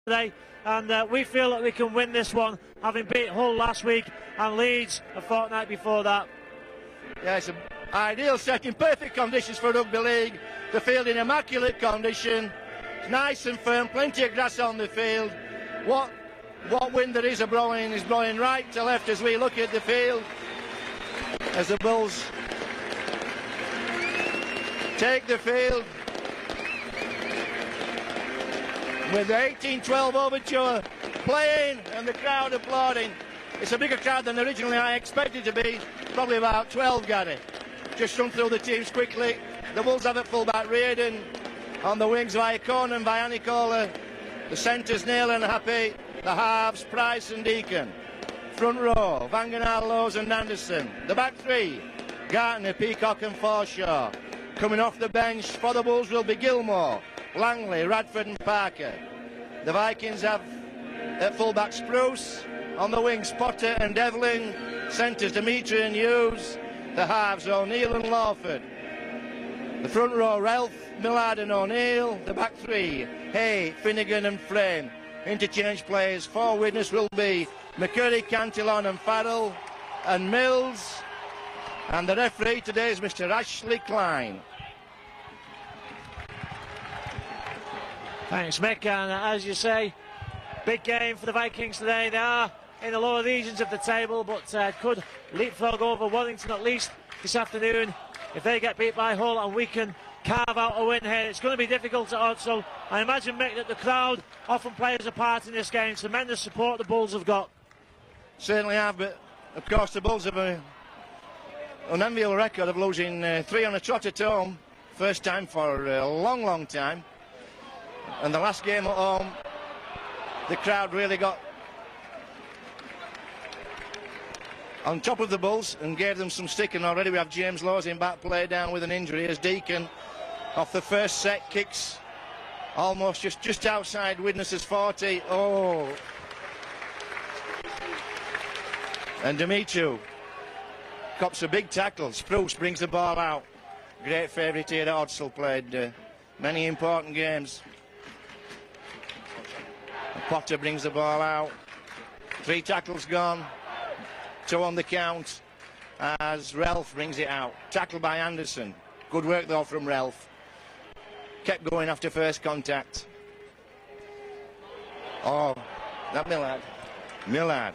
today, and we feel that we can win this one, having beat Hull last week and Leeds a fortnight before that. Yeah, it's an ideal setting, perfect conditions for rugby league. The field in immaculate condition, nice and firm, plenty of grass on the field. What wind there is blowing right to left as we look at the field, as the Bulls take the field with the 18-12 overture playing and the crowd applauding. It's a bigger crowd than originally I expected to be, probably about 12, Gary. Just run through the teams quickly. The Bulls have at fullback Reardon, on the wings via Corner and via Nicola. The centres Neil and Happy, the halves Price and Deacon. Front row Vangenal, Lowe's and Anderson. The back three Gartner, Peacock and Forshaw. Coming off the bench for the Bulls will be Gilmore, Langley, Radford and Parker. The Vikings have at fullback Spruce, on the wings Potter and Devlin, centres Dimitri and Hughes, the halves O'Neill and Lawford. The front row Ralph, Millard and O'Neill, the back three Hay, Finnegan and Frame. Interchange players for Widnes will be McCurry, Cantillon and Farrell and Mills, and the referee today is Mr. Ashley Klein. Thanks, Mick, and as you say, big game for the Vikings today. They are in the lower regions of the table, but could leapfrog over Warrington at least this afternoon if they get beat by Hull and we can carve out a win here. It's going to be difficult at odds, so I imagine, Mick, that the crowd often plays a part in this game. Tremendous support the Bulls have got. Certainly have, but of course the Bulls have an unenviable record of losing 3 on a trot at home. First time for a long time. And the last game at home, the crowd really got on top of the Bulls and gave them some stick, and already we have James Laws in back play down with an injury as Deacon off the first set kicks almost just outside Widnes' 40. Oh, and Dimitri cops a big tackle. Spruce brings the ball out. Great favourite here at Odsall, played many important games. Potter brings the ball out. 3 tackles gone. 2 on the count as Ralph brings it out. Tackled by Anderson. Good work though from Ralph. Kept going after first contact. Oh, that Millard.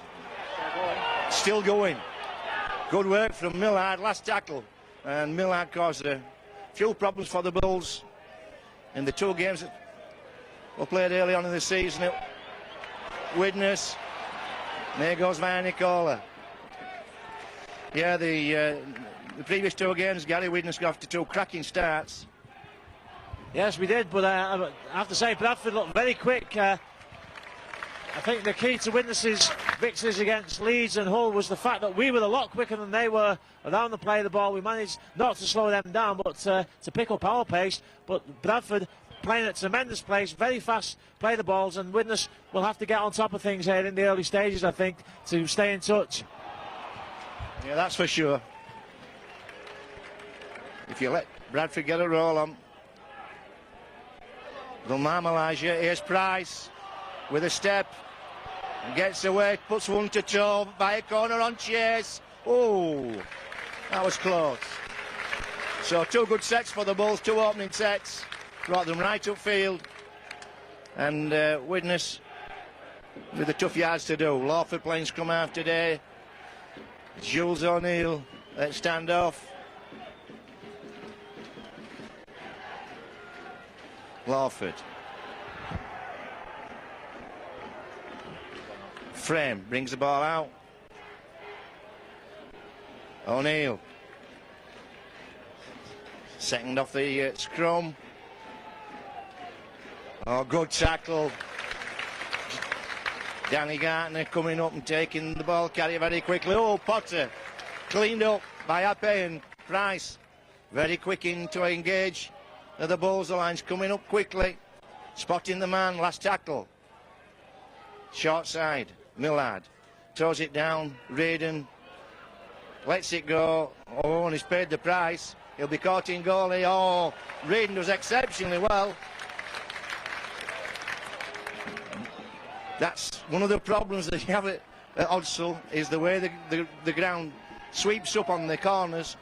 Still going. Good work from Millard. Last tackle. And Millard caused a few problems for the Bulls in the 2 games that were played early on in the season at Widnes. There goes via Nicola. Yeah, the previous 2 games, Gary, Widnes got off to 2 cracking starts. Yes, we did, but I have to say Bradford looked very quick. I think the key to Widnes' victories against Leeds and Hull was the fact that we were a lot quicker than they were around the play of the ball. We managed not to slow them down, but to pick up our pace. But Bradford playing at tremendous pace, very fast, play the balls, and Widnes will have to get on top of things here in the early stages, I think, to stay in touch. Yeah, that's for sure. If you let Bradford get a roll on, they'll marmalise you. Here's Price with a step. And gets away, puts one to toe by a corner on Chase. Oh, that was close. So 2 good sets for the Bulls, 2 opening sets. Brought them right upfield. And Widnes with the tough yards to do. Lawford playing scrum half today. Jules O'Neill at standoff. Lawford. Frame brings the ball out. O'Neill. Second off the scrum. Oh, good tackle. Danny Gartner coming up and taking the ball carrier very quickly. Oh, Potter cleaned up by Ape and Price. Very quick in to engage. The Bulls, the line's coming up quickly. Spotting the man, last tackle. Short side, Millard. Throws it down, Reardon. Lets it go. Oh, and he's paid the price. He'll be caught in goalie. Oh, Reardon does exceptionally well. That's one of the problems that you have at Odsal, is the way the ground sweeps up on the corners.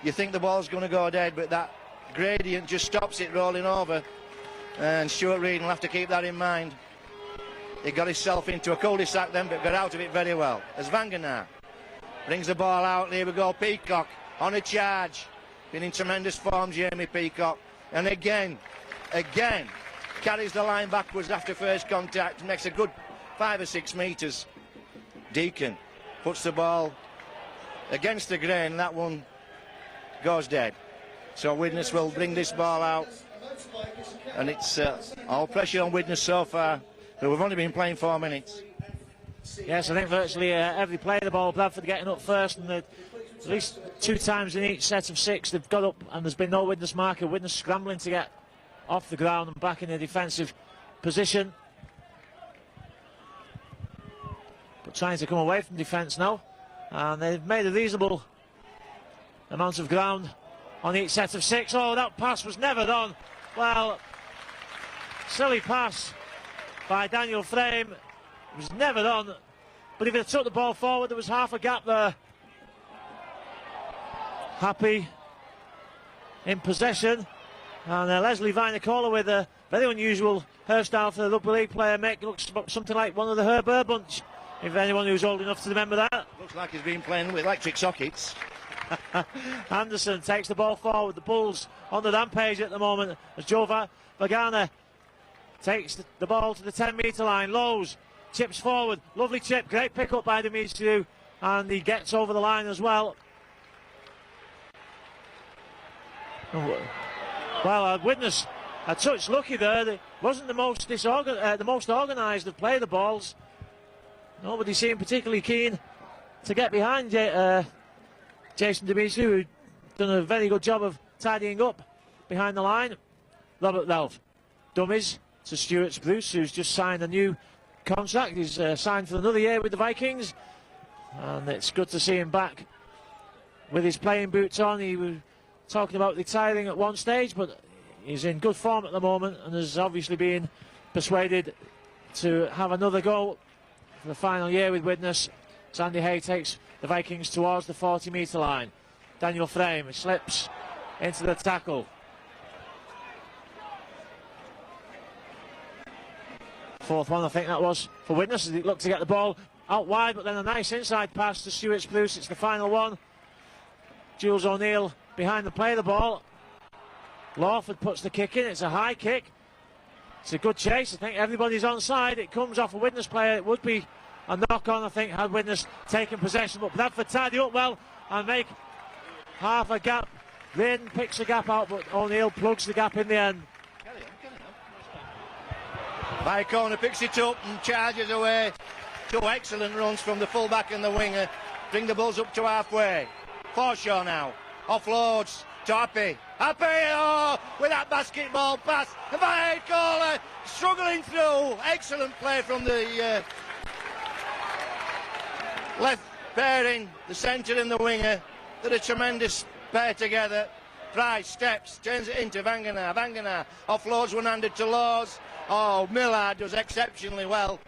You think the ball's going to go dead, but that gradient just stops it rolling over, and Stuart Reed will have to keep that in mind. He got himself into a cul-de-sac then, but got out of it very well. As Vangenaar brings the ball out, here we go, Peacock on a charge. Been in tremendous form, Jamie Peacock. And again, carries the line backwards after first contact, makes a good 5 or 6 metres. Deacon puts the ball against the grain, that one goes dead. So Widnes will bring this ball out, and it's all pressure on Widnes so far, but we've only been playing 4 minutes. Yes, I think virtually every play the ball, Bradford getting up first, and at least 2 times in each set of 6 they've got up and there's been no Widnes marker. Widnes scrambling to get off the ground and back in a defensive position, but trying to come away from defence now, and they've made a reasonable amount of ground on each set of 6. Oh, that pass was never done. Well, silly pass by Daniel Frame. It was never done, but if he took the ball forward, there was half a gap there. Happy in possession, and Leslie Vinocola with a very unusual hairstyle for the rugby league player. Looks something like one of the Herb Burr bunch, if anyone who's old enough to remember that. Looks like he's been playing with electric sockets. Anderson takes the ball forward. The Bulls on the rampage at the moment as Joe Vagana takes the ball to the 10-metre line. Lowe's chips forward, lovely chip, great pick up by Demetriou, and he gets over the line as well. Well, Widnes a touch lucky there. It wasn't the most organised of play the balls. Nobody seemed particularly keen to get behind Jason Demetriou, who'd done a very good job of tidying up behind the line. Robert Ralph dummies to Stuart Bruce, who's just signed a new contract. He's signed for another year with the Vikings, and it's good to see him back with his playing boots on. He was talking about retiring at one stage, but he's in good form at the moment and has obviously been persuaded to have another go for the final year with Widnes. Sandy Hay takes the Vikings towards the 40-metre line. Daniel Frame slips into the tackle. Fourth one, I think that was for Widnes, as he looked to get the ball out wide, but then a nice inside pass to Stuart Bruce. It's the final one. Jules O'Neill behind the play of the ball. Lawford puts the kick in. It's a high kick. It's a good chase. I think everybody's on side. It comes off a Widnes player. It would be a knock-on, I think, had Widnes taken possession, but Bradford tidy up well and make half a gap. Raiden picks the gap out, but O'Neill plugs the gap in the end. By corner picks it up and charges away. 2 excellent runs from the fullback and the winger. Bring the Bulls up to halfway. Forshaw now offloads to Happy. Happy, oh, with that basketball pass. The Vinocola struggling through. Excellent play from the left pairing, the centre and the winger. They're a tremendous pair together. Price steps, turns it into Vangenaar. Vangenaar offloads one-handed to Laws. Oh, Millard does exceptionally well.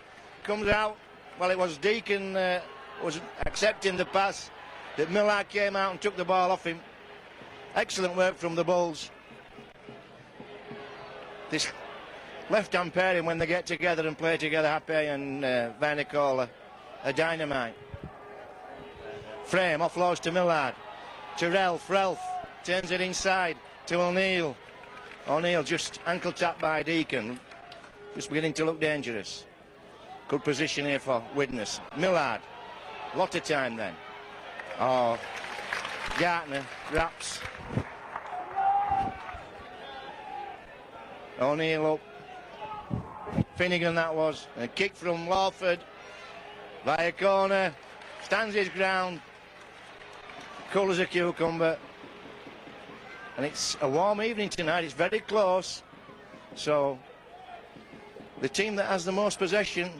Comes out, well, it was Deacon was accepting the pass, that Millard came out and took the ball off him. Excellent work from the Bulls. This left-hand pairing, when they get together and play together, Happy and Vinocola, are dynamite. Frame offloads to Millard, to Ralph. Ralph turns it inside to O'Neill. O'Neill just ankle tapped by Deacon. Just beginning to look dangerous. Good position here for Widnes. Millard, lot of time then. Oh, Gartner wraps. O'Neill up. Finnegan that was. A kick from Lawford. Via corner. Stands his ground. Cool as a cucumber. And it's a warm evening tonight. It's very close. So the team that has the most possession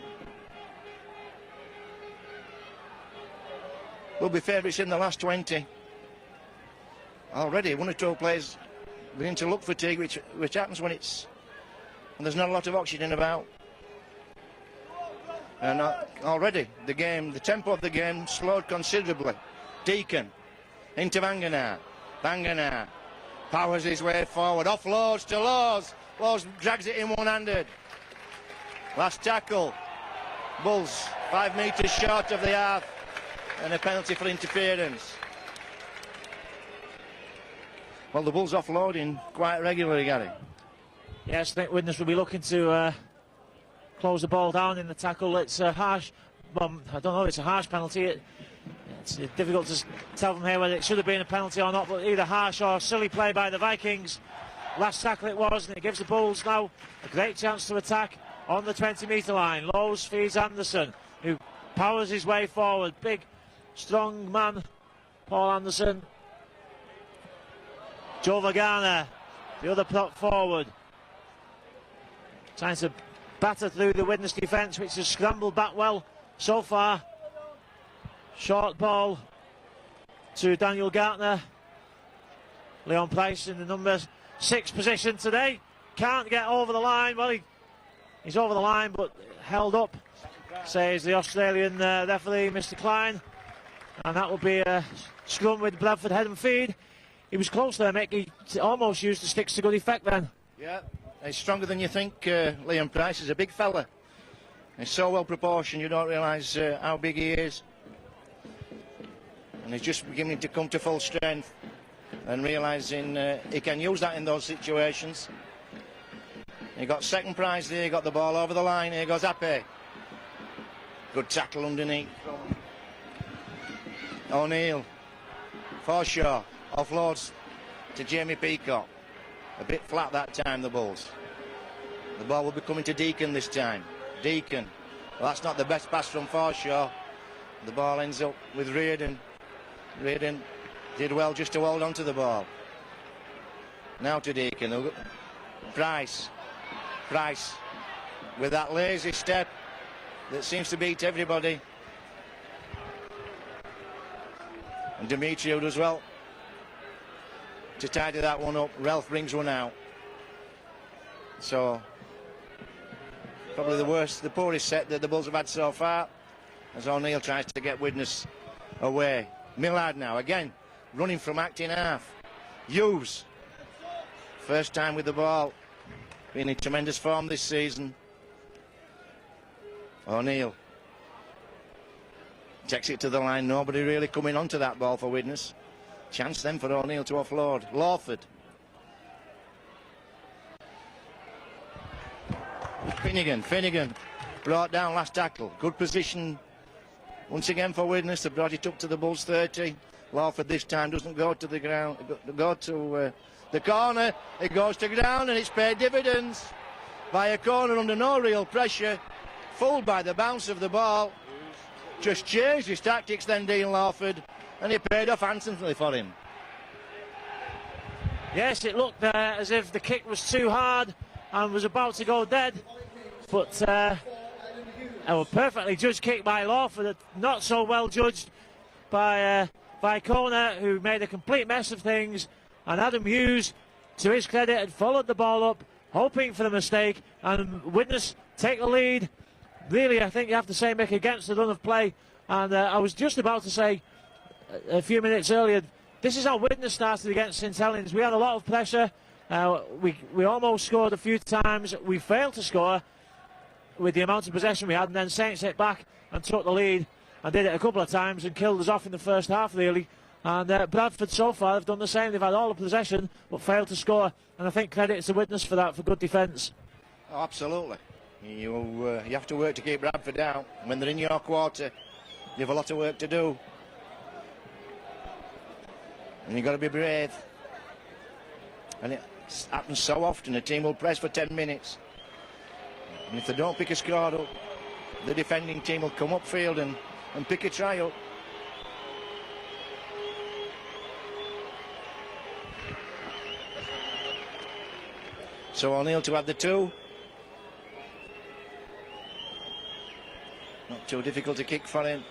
will be favourites in the last 20. Already 1 or 2 players beginning to look fatigue, which happens when there's not a lot of oxygen about. And already the tempo of the game slowed considerably. Deacon into Vangenaar. Vangenaar powers his way forward, offloads to Laws. Laws drags it in one-handed. Last tackle. Bulls 5 metres short of the half, and a penalty for interference. Well, the Bulls offloading quite regularly, Gary. Yes, I think Widnes will be looking to close the ball down in the tackle. It's a harsh, well, I don't know if it's a harsh penalty. It's difficult to tell from here whether it should have been a penalty or not, but either harsh or silly play by the Vikings. Last tackle it was, and it gives the Bulls now a great chance to attack on the 20-metre line. Lowe's feeds Anderson, who powers his way forward. Big, strong man, Paul Anderson. Joe Vagana, the other prop forward, trying to batter through the Widnes defence, which has scrambled back well so far. Short ball to Daniel Gartner. Leon Price in the number 6 position today. Can't get over the line. Well, he's over the line, but held up, says the Australian referee, Mr. Klein. And that will be a scrum with Bradford head and feed. He was close there, Mick. He almost used the sticks to good effect then. Yeah, he's stronger than you think. Leon Price is a big fella. He's so well proportioned, you don't realise how big he is. And he's just beginning to come to full strength and realising he can use that in those situations. He got second prize there, he got the ball over the line. Here goes Ape. Good tackle underneath. O'Neill. Forshaw. Offloads to Jamie Peacock. A bit flat that time, the Bulls. The ball will be coming to Deacon this time. Deacon. Well, that's not the best pass from Forshaw. The ball ends up with Reardon. Reardon did well just to hold on to the ball. Now to Deacon. Price. Price with that lazy step that seems to beat everybody. And Demetriou does well to tidy that one up. Ralph brings one out. So probably the poorest set that the Bulls have had so far, as O'Neill tries to get Widnes away. Millard now again running from acting half. Hughes, first time with the ball, been in tremendous form this season. O'Neill takes it to the line. Nobody really coming onto that ball for Widnes. Chance then for O'Neill to offload. Lawford. Finnegan brought down last tackle. Good position once again for Widnes. They brought it up to the Bulls 30. Lawford this time doesn't go to the ground, go to the corner. It goes to ground and it's paid dividends by a corner under no real pressure. Fooled by the bounce of the ball. Just changed his tactics then, Dean Lawford, and it paid off handsomely for him. Yes, it looked as if the kick was too hard and was about to go dead, but a perfectly judged kick by Lawford, not so well judged by Kona, who made a complete mess of things, and Adam Hughes, to his credit, had followed the ball up, hoping for the mistake, and Widnes take the lead. Really, I think you have to say, Mick, against the run of play. And I was just about to say a few minutes earlier, this is how Widnes started against St Helens. We had a lot of pressure. We almost scored a few times. We failed to score with the amount of possession we had, and then Saints hit back and took the lead and did it a couple of times and killed us off in the first half, really. And Bradford so far have done the same. They've had all the possession but failed to score. And I think credit to Widnes for that, for good defence. Oh, absolutely. You have to work to keep Bradford down. When they're in your quarter, you have a lot of work to do. And you've got to be brave. And it happens so often. A team will press for 10 minutes. And if they don't pick a score up, the defending team will come upfield and pick a try up. So O'Neill to have the 2. Not too difficult to kick for him.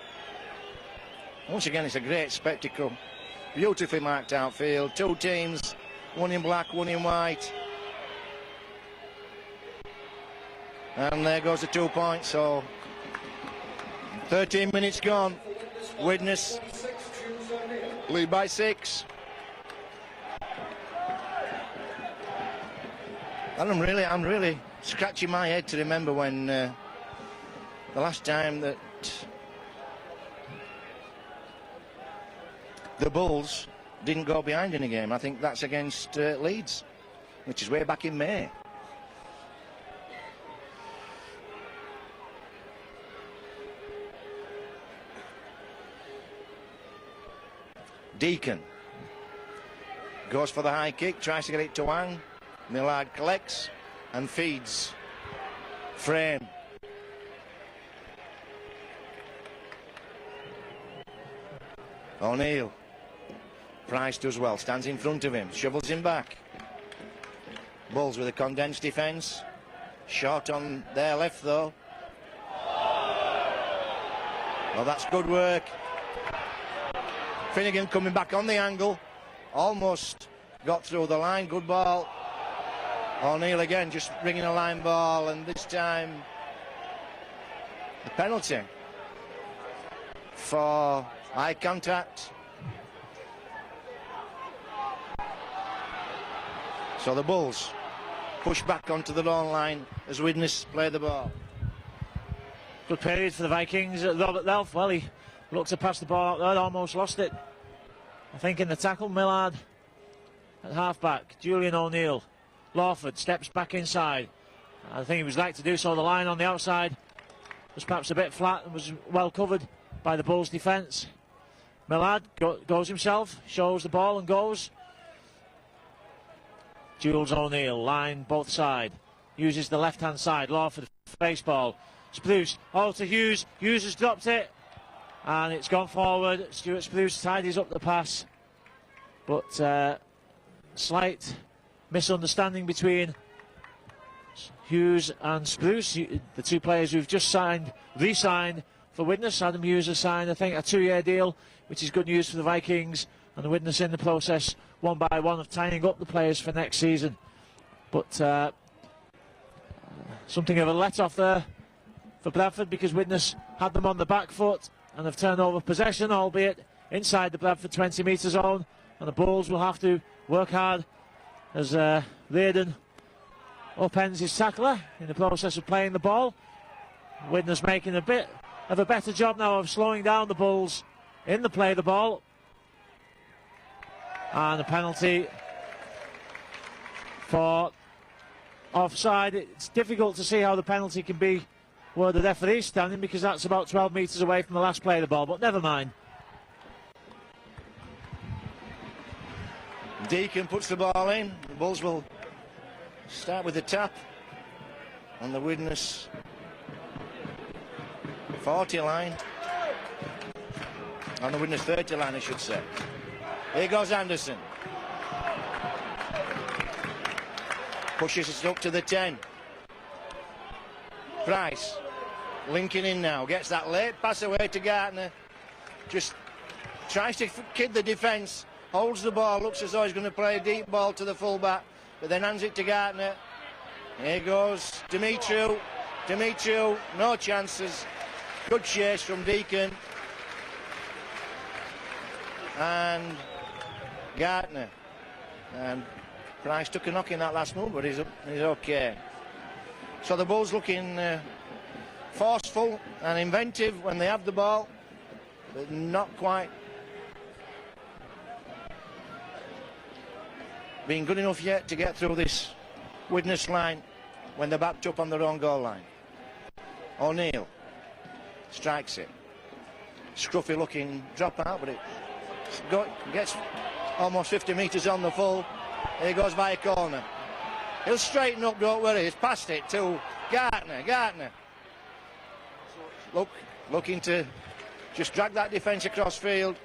Once again, it's a great spectacle. Beautifully marked outfield. 2 teams, one in black, one in white. And there goes the 2 points. So 13 minutes gone. Widnes lead by 6. And I'm really scratching my head to remember when the last time that the Bulls didn't go behind in a game. I think that's against Leeds, which is way back in May. Deacon goes for the high kick, tries to get it to Wang. Millard collects and feeds. Frame. O'Neill. Price does well, stands in front of him, shovels him back. Bulls with a condensed defence. Short on their left though. Well, that's good work. Finnegan coming back on the angle. Almost got through the line, good ball. O'Neill again just bringing a line ball, and this time the penalty for eye contact. So the Bulls push back onto the own line as Widnes play the ball. Good period for the Vikings. Robert Lelf, well, he looked to pass the ball out there, almost lost it. I think in the tackle, Millard at half-back. Julian O'Neill. Lawford steps back inside. I think he was like to do so. The line on the outside was perhaps a bit flat and was well covered by the Bulls' defence. Millard goes himself, shows the ball and goes. Jules O'Neill, line both side. Uses the left-hand side. Lawford, face ball. Spruce, to Hughes. Hughes has dropped it. And it's gone forward. Stuart Spruce tidies up the pass. But slight misunderstanding between Hughes and Spruce, the two players who've just re-signed for Widnes. Adam Hughes has signed, I think, a 2-year deal, which is good news for the Vikings, and the Widnes in the process, one by one, of tying up the players for next season. But something of a let-off there for Bradford, because Widnes had them on the back foot and have turned over possession, albeit inside the Bradford 20 metre zone, and the Bulls will have to work hard as Reardon upends his tackler in the process of playing the ball. Widnes making a bit of a better job now of slowing down the Bulls in the play of the ball. And a penalty for offside. It's difficult to see how the penalty can be where the referee's standing, because that's about 12 metres away from the last play of the ball, but never mind. Deacon puts the ball in. The Bulls will start with the tap on the Widnes 40 line. On the Widnes 30 line, I should say. Here goes Anderson. Pushes us up to the 10. Price linking in now. Gets that late pass away to Gartner. Just tries to kid the defence. Holds the ball, looks as though he's going to play a deep ball to the full-back, but then hands it to Gartner. Here goes Demetriou. Demetriou, no chances. Good chase from Deacon. And Gartner. And Price took a knock in that last move, but he's okay. So the Bulls looking forceful and inventive when they have the ball, but not quite being good enough yet to get through this Widnes line when they're backed up on their own goal line. O'Neill strikes it. Scruffy looking drop out, but it gets almost 50 metres on the full. Here goes by a corner. He'll straighten up, don't worry. He's passed it to Gartner. Gartner looking to just drag that defence across field.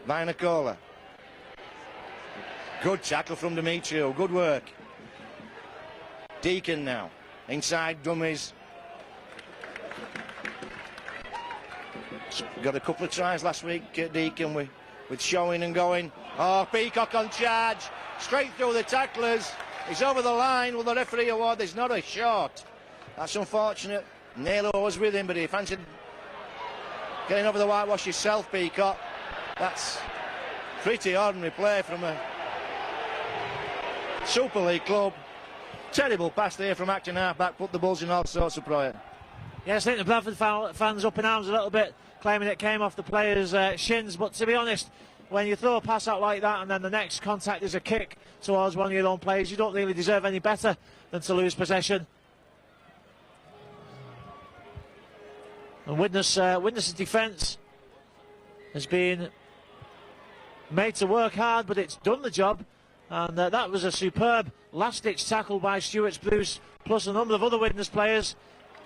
Vinocola. Good tackle from Demetriou, good work. Deacon now, inside dummies. Got a couple of tries last week, Deacon, with showing and going. Oh, Peacock on charge, straight through the tacklers. He's over the line. Will the referee award? There's not a shot. That's unfortunate Naylor was with him, but he fancied getting over the whitewash yourself, Peacock. That's pretty ordinary play from a Super League club. Terrible pass there from acting half-back, put the Bulls in all sorts of prior. Yes, I think the Bradford fans up in arms a little bit, claiming it came off the player's shins, but to be honest, when you throw a pass out like that and then the next contact is a kick towards one of your own players, you don't really deserve any better than to lose possession. And Widnes' defence has been made to work hard, but it's done the job. And that was a superb last-ditch tackle by Stuart's Blues, plus a number of other Widnes players.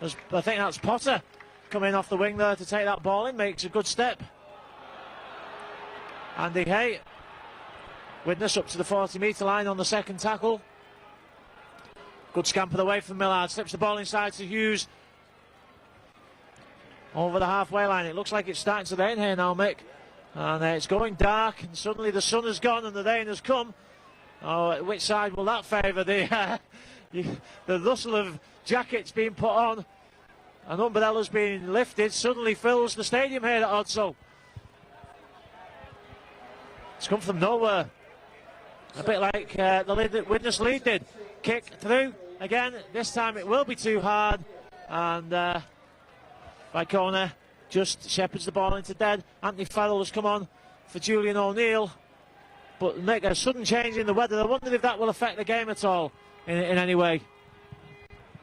I think that's Potter coming off the wing there to take that ball in, makes a good step. Andy Hay, Widnes up to the 40-metre line on the second tackle. Good scamper away from Millard, slips the ball inside to Hughes. Over the halfway line, it looks like it's starting to rain here now, Mick. And it's going dark, and suddenly the sun has gone and the rain has come. Oh, which side will that favour? The rustle of jackets being put on and umbrellas being lifted suddenly fills the stadium here at Odsall. It's come from nowhere. A bit like the lead that Widnes lead did. Kick through again. This time it will be too hard. And by corner, just shepherds the ball into dead. Anthony Farrell has come on for Julian O'Neill. But make a sudden change in the weather. I wonder if that will affect the game at all in any way.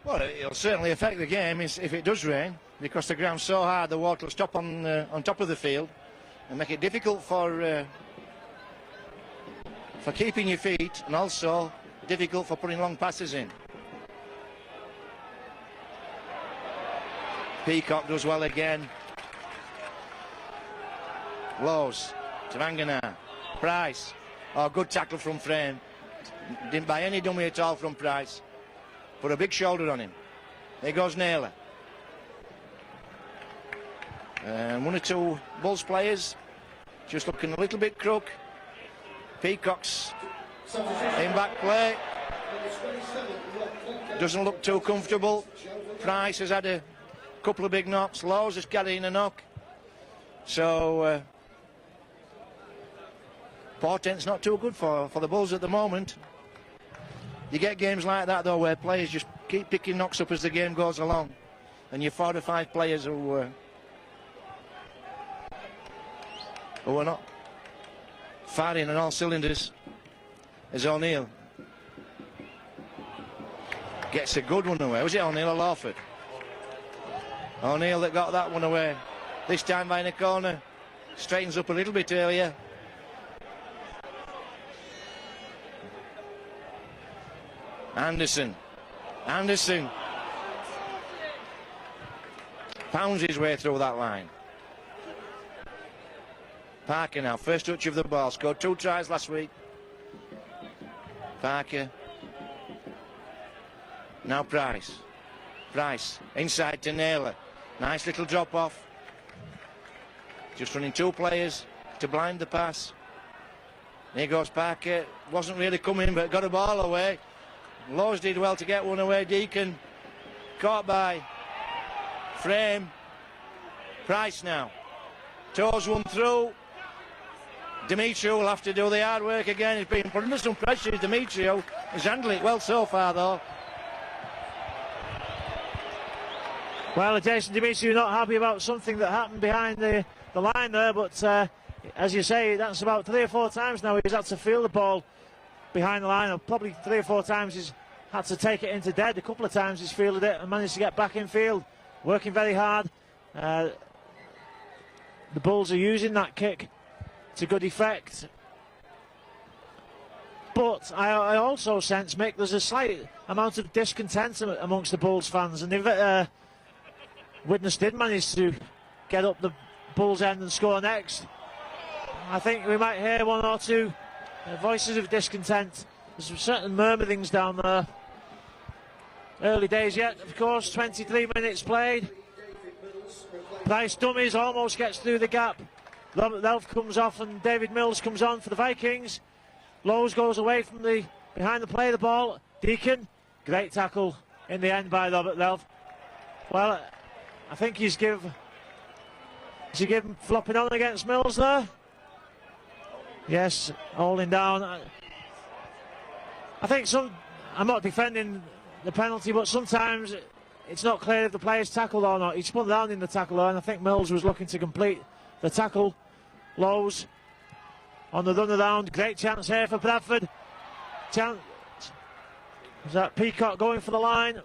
Well, it'll certainly affect the game if it does rain, because the ground's so hard the water will stop on top of the field and make it difficult for keeping your feet, and also difficult for putting long passes in. Peacock does well again. Lowe's to Vanganar. Price. Oh, good tackle from Frame. Didn't buy any dummy at all from Price. Put a big shoulder on him. There goes Naylor. And one or two Bulls players just looking a little bit crook. Peacock's in back play. Doesn't look too comfortable. Price has had a couple of big knocks. Lowe's is carrying a knock. So portent's not too good for the Bulls at the moment. You get games like that though, where players just keep picking knocks up as the game goes along, and you're 4 or 5 players who are not firing on all cylinders. As O'Neill gets a good one away. Was it O'Neill or Lawford? O'Neill that got that one away. This time by the corner. Straightens up a little bit earlier. Anderson pounds his way through that line. Parker now, first touch of the ball, scored 2 tries last week. Parker. Now Price inside to Naylor. Nice little drop off. Just running 2 players to blind the pass. Here goes Parker. Wasn't really coming, but got a ball away. Lowe's did well to get one away. Deacon caught by Frame. Price now. Toes one through. Demetrio will have to do the hard work again. He's been put under some pressure. Demetrio has handled it well so far, though. Well, Jason Demetrio not happy about something that happened behind the line there, but as you say, that's about 3 or 4 times now he's had to field the ball behind the line, or probably 3 or 4 times he's had to take it into dead. A couple of times he's fielded it and managed to get back in field, working very hard. The Bulls are using that kick to good effect. But I also sense, Mick, there's a slight amount of discontent amongst the Bulls fans, and if Widnes did manage to get up the Bulls end and score next, I think we might hear 1 or 2 voices of discontent. There's certain murmurings down there. Early days yet, of course. 23 minutes played. Price dummies, almost gets through the gap. Robert Relf comes off and David Mills comes on for the Vikings. Lowe's goes away from the behind the play of the ball. Deacon, great tackle in the end by Robert Relf. Well, I think he's given flopping on against Mills there. Yes, holding down. I think I'm not defending the penalty, but sometimes it's not clear if the player's tackled or not. He spun down in the tackle there, and I think Mills was looking to complete the tackle. Lowe's on the run around. Great chance here for Bradford. Chance. Is that Peacock going for the line?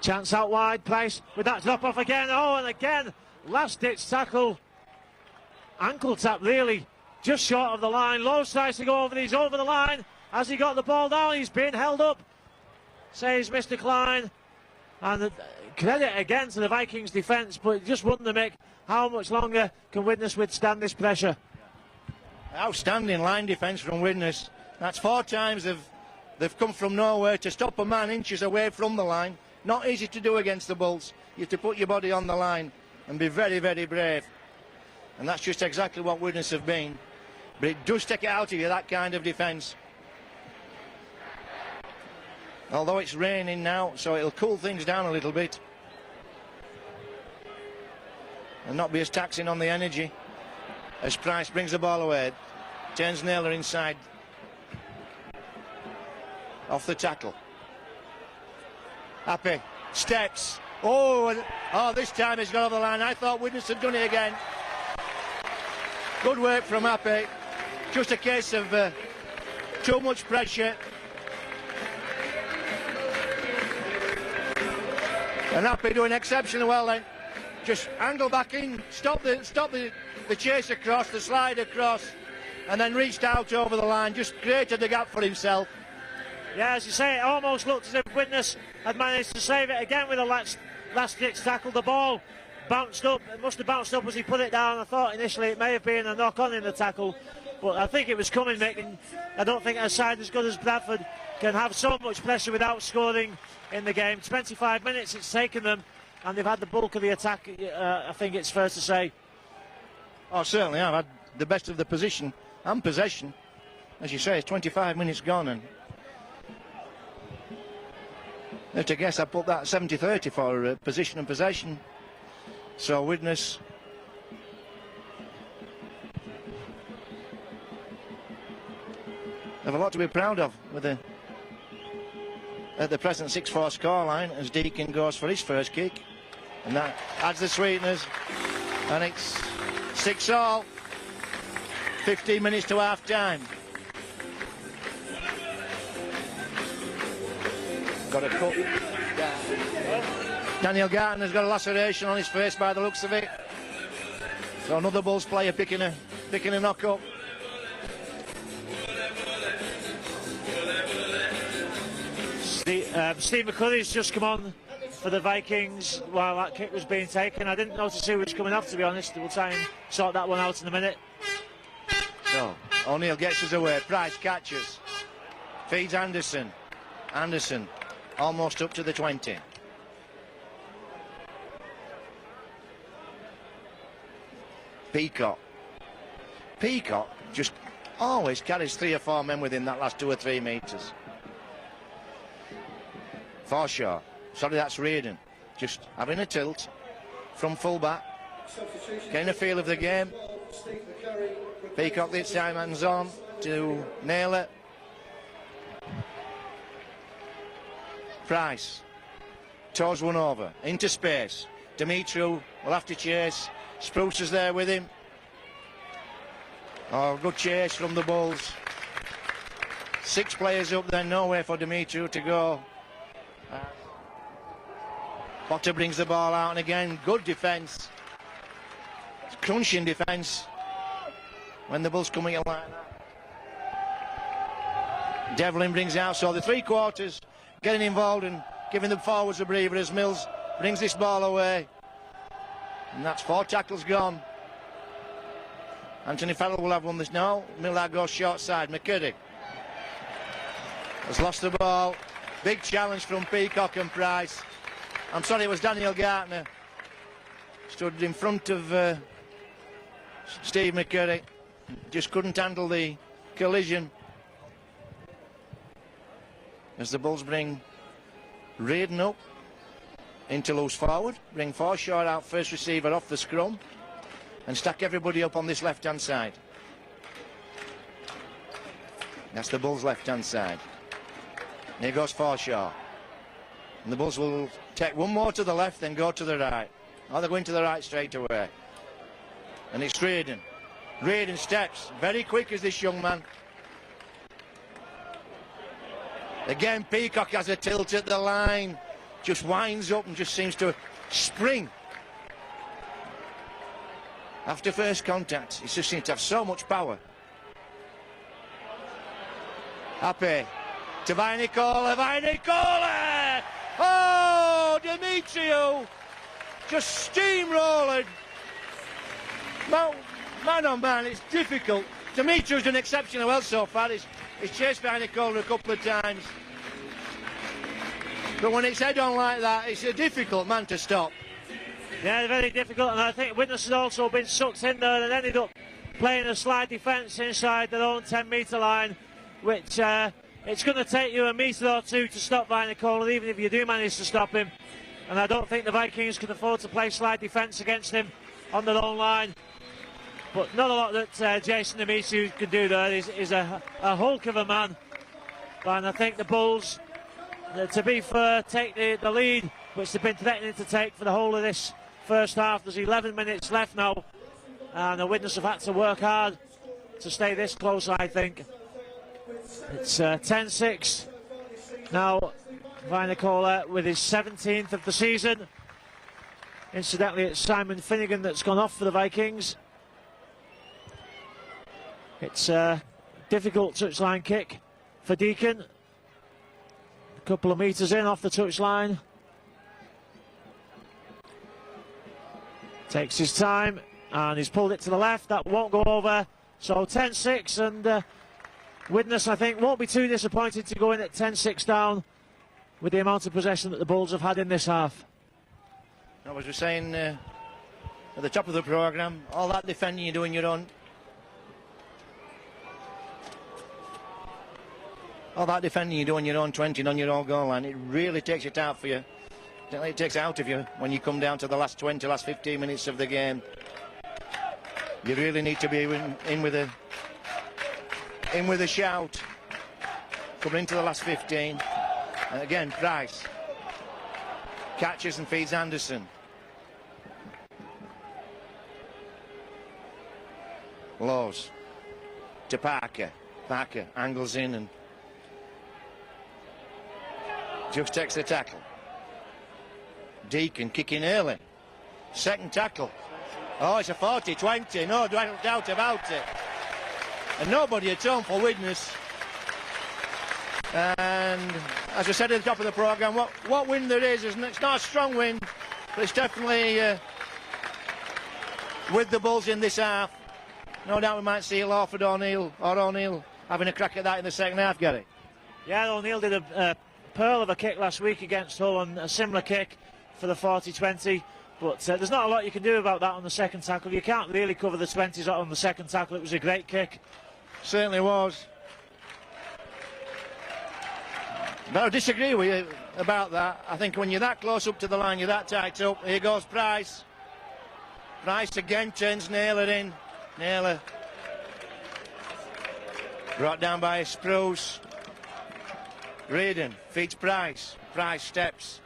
Chance out wide. Price with that drop off again. Oh, and again, last ditch tackle. Ankle tap, really, just short of the line. Lowe's tries to go over. He's over the line. Has he got the ball down? He's being held up, says Mr. Klein. And credit again to the Vikings defence, but just wonder, Mick, how much longer can Widnes withstand this pressure? Outstanding line defence from Widnes. That's 4 times they've come from nowhere to stop a man inches away from the line. Not easy to do against the Bulls. You have to put your body on the line and be very, very brave. And that's just exactly what Widnes have been. But it does take it out of you, that kind of defence. Although it's raining now, so it'll cool things down a little bit. And not be as taxing on the energy. As Price brings the ball away. Turns Naylor inside. Off the tackle. Happy. Steps. Oh, this time he's got over the line. I thought Widnes had done it again. Good work from Happy. Just a case of too much pressure. And Happy doing exceptionally well then. Just angle back in, stop the chase across, the slide across, and then reached out over the line, just created the gap for himself. Yeah, as you say, it almost looked as if Widnes had managed to save it again with a last ditch tackle. The ball bounced up, it must have bounced up as he put it down. I thought initially it may have been a knock on in the tackle, but I think it was coming, Mick, and I don't think a side as good as Bradford can have so much pressure without scoring in the game. 25 minutes it's taken them, and they've had the bulk of the attack, I think it's fair to say. Oh, certainly have had the best of the position and possession. As you say, it's 25 minutes gone, and I have to guess I put that 70-30 for position and possession. So Widnes have a lot to be proud of with at the present 6-4 scoreline as Deacon goes for his first kick, and that adds the sweeteners, and it's 6-all. 15 minutes to half time. Got a cut. Daniel Garton's got a laceration on his face by the looks of it. So another Bulls player picking a knock up. Steve McCurry's just come on for the Vikings while that kick was being taken. I didn't notice who was coming off, to be honest. We'll try and sort that one out in a minute. So O'Neill gets us away. Price catches. Feeds Anderson. Anderson almost up to the 20. Peacock just always carries 3 or 4 men within that last 2 or 3 metres. Forshaw, sorry, that's Reardon, just having a tilt from full-back, getting a feel of the game. Peacock this time hands on to Naylor. Price toes one over into space. Dimitru will have to chase. Spruce is there with him. Oh, good chase from the Bulls. 6 players up there, nowhere for Dimitru to go. Potter brings the ball out, and again, good defence. Crunching defence when the Bulls coming in like that. Devlin brings out, so the 3 quarters getting involved and giving the forwards a breather as Mills brings this ball away. And that's 4 tackles gone. Anthony Farrell will have one this now. Millard goes short side. McCurry has lost the ball. Big challenge from Peacock and Price. I'm sorry, it was Daniel Gartner. Stood in front of Steve McCurry. Just couldn't handle the collision. As the Bulls bring Reardon up into loose forward, bring Forshaw out, first receiver off the scrum, and stack everybody up on this left-hand side. That's the Bulls' left-hand side. Here goes Forshaw. And the Bulls will take one more to the left, then go to the right. Oh, they're going to the right straight away. And it's Reardon. Reardon steps. Very quick is this young man. Again, Peacock has a tilt at the line. Just winds up and just seems to spring. After first contact, he just seems to have so much power. Happy to Vainicolo. Vainicolo! Oh, Demetriou just steamrolling. Man on man, it's difficult. Demetriou's done exceptionally well so far. He's chased Vainicolo a couple of times. But when it's head on like that, it's a difficult man to stop. Yeah, very difficult, and I think Widnes has also been sucked in there and ended up playing a slide defence inside their own 10-metre line, which it's going to take you a metre or two to stop Vainicolo, even if you do manage to stop him. And I don't think the Vikings can afford to play slide defence against him on their own line. But not a lot that Jason Demetriou can do there. He's a hulk of a man. And I think the Bulls, to be fair, take the lead, which they've been threatening to take for the whole of this first half. There's 11 minutes left now, and the Widnes have had to work hard to stay this close, I think. It's 10-6. Now, Vainicolo with his 17th of the season. Incidentally, it's Simon Finnegan that's gone off for the Vikings. It's a difficult touchline kick for Deacon. A couple of metres in off the touchline. Takes his time and he's pulled it to the left. That won't go over. So 10-6, and Widnes, I think, won't be too disappointed to go in at 10-6 down with the amount of possession that the Bulls have had in this half. As we were saying at the top of the programme, all that defending you do in your own. All that defending you do on your own 20 and on your own goal line, it really takes it out for you. It takes it out of you when you come down to the last 20, last 15 minutes of the game. You really need to be in with a shout. Coming into the last 15. And again, Price catches and feeds Anderson. Laws to Parker. Parker angles in and just takes the tackle. Deacon kicking early. Second tackle. Oh, it's a 40-20. No doubt about it. And nobody at home for Widnes. And as I said at the top of the programme, what win there is, it's not a strong win, but it's definitely with the Bulls in this half. No doubt we might see Lawford O'Neill having a crack at that in the second half, Gary. Yeah, O'Neill did a pearl of a kick last week against Hull, and a similar kick for the 40-20. But there's not a lot you can do about that on the second tackle. You can't really cover the 20s on the second tackle. It was a great kick. Certainly was. But I disagree with you about that. I think when you're that close up to the line, you're that tight up. Here goes Price. Price again turns Naylor in. Naylor brought down by Spruce. Reardon feeds Price. Price steps.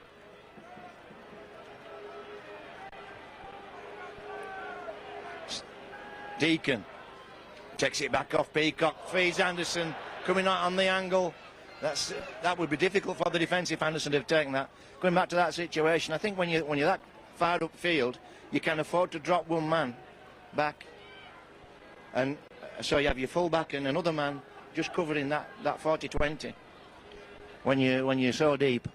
Deacon takes it back off Peacock. Feeds Anderson coming out on the angle. That would be difficult for the defence if Anderson had taken that. Going back to that situation, I think when you're that far upfield, you can afford to drop one man back, and so you have your full back and another man just covering that 40-20 when you're so deep.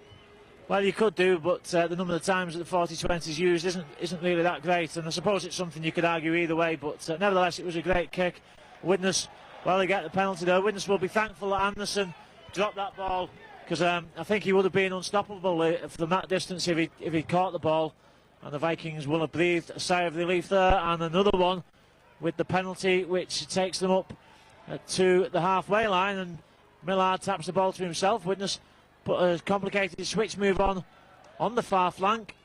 Well, you could do, but the number of times that the 40-20 is used isn't really that great, and I suppose it's something you could argue either way, but nevertheless it was a great kick. Widnes, well, they get the penalty there. Widnes will be thankful that Anderson dropped that ball, because I think he would have been unstoppable from that distance if he caught the ball, and the Vikings will have breathed a sigh of relief there. And another one with the penalty, which takes them up to the halfway line, and Millard taps the ball to himself. Widnes put a complicated switch move on the far flank.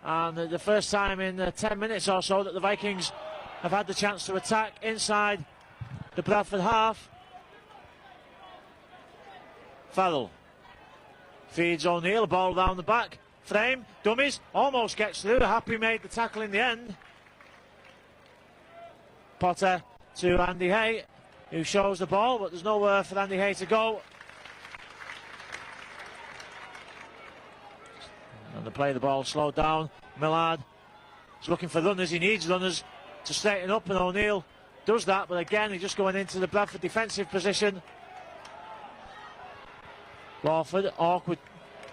And the first time in 10 minutes or so that the Vikings have had the chance to attack inside the Bradford half. Farrell feeds O'Neill, ball down the back. Frame, dummies, almost gets through. Happy made the tackle in the end. Potter to Andy Hay, who shows the ball, but there's nowhere for Andy Hay to go. And they play the ball slowed down. Millard is looking for runners. He needs runners to straighten up, and O'Neill does that, but again, he's just going into the Bradford defensive position. Lawford, awkward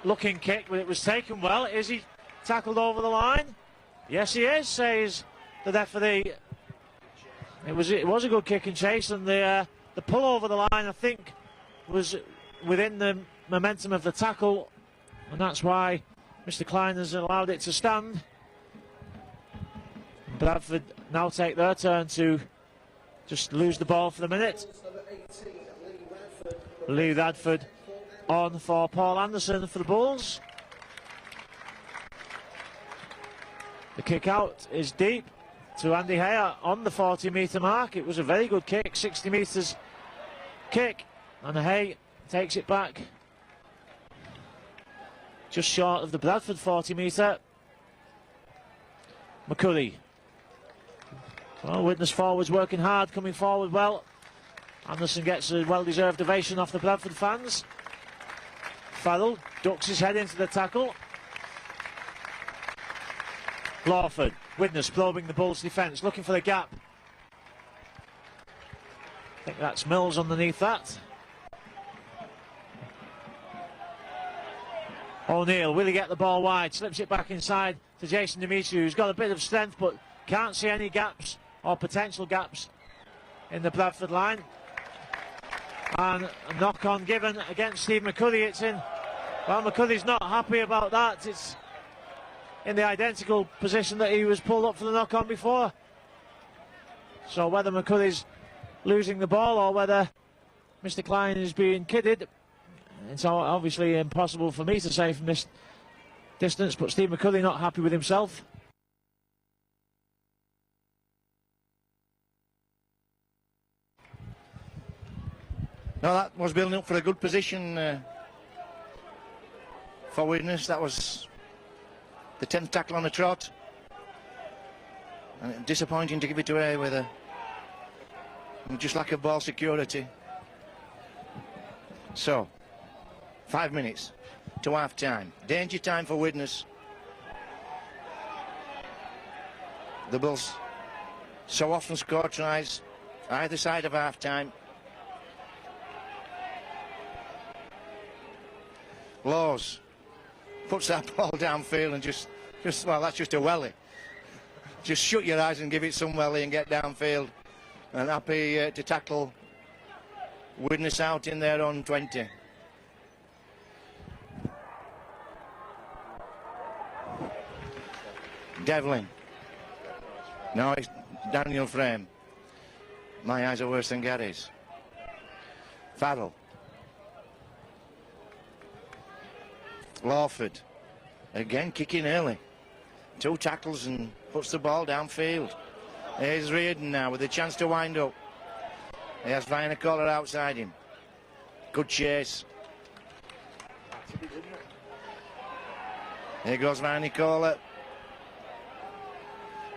looking kick, but it was taken well. Is he tackled over the line? Yes, he is, says the referee. It was a good kick and chase, and the pull over the line, I think, was within the momentum of the tackle, and that's why Mr. Klein has allowed it to stand. Bradford now take their turn to just lose the ball for the minute. Lee Radford on for Paul Anderson for the Bulls. The kick out is deep to Andy Hay on the 40-metre mark. It was a very good kick, 60 metres kick, and Hay takes it back just short of the Bradford 40-metre. McCurry. Well, Widnes forwards working hard, coming forward well. Anderson gets a well-deserved ovation off the Bradford fans. Farrell ducks his head into the tackle. Lawford, Widnes probing the Bulls' defence, looking for the gap. I think that's Mills underneath that. O'Neill, will he get the ball wide? Slips it back inside to Jason Dimitri, who's got a bit of strength but can't see any gaps or potential gaps in the Bradford line. And a knock-on given against Steve McCurry. It's in. Well, McCurry's not happy about that. It's in the identical position that he was pulled up for the knock-on before. So whether McCurry's losing the ball or whether Mr. Klein is being kidded, it's obviously impossible for me to say from this distance, but Steve McCurry not happy with himself. No, that was building up for a good position for Widnes. That was the 10th tackle on the trot. And disappointing to give it away with just lack of ball security. So, 5 minutes to half time. Danger time for Widnes. The Bulls so often score tries either side of half time. Laws puts that ball downfield and just well, that's just a welly. Just shut your eyes and give it some welly and get downfield. And happy to tackle Widnes out in their own 20. Devlin. No, it's Daniel Frame. My eyes are worse than Gary's. Farrell. Lawford. Again kicking early. 2 tackles and puts the ball downfield. Here's Reardon now with a chance to wind up. He has Vinocola outside him. Good chase. Here goes Vinocola.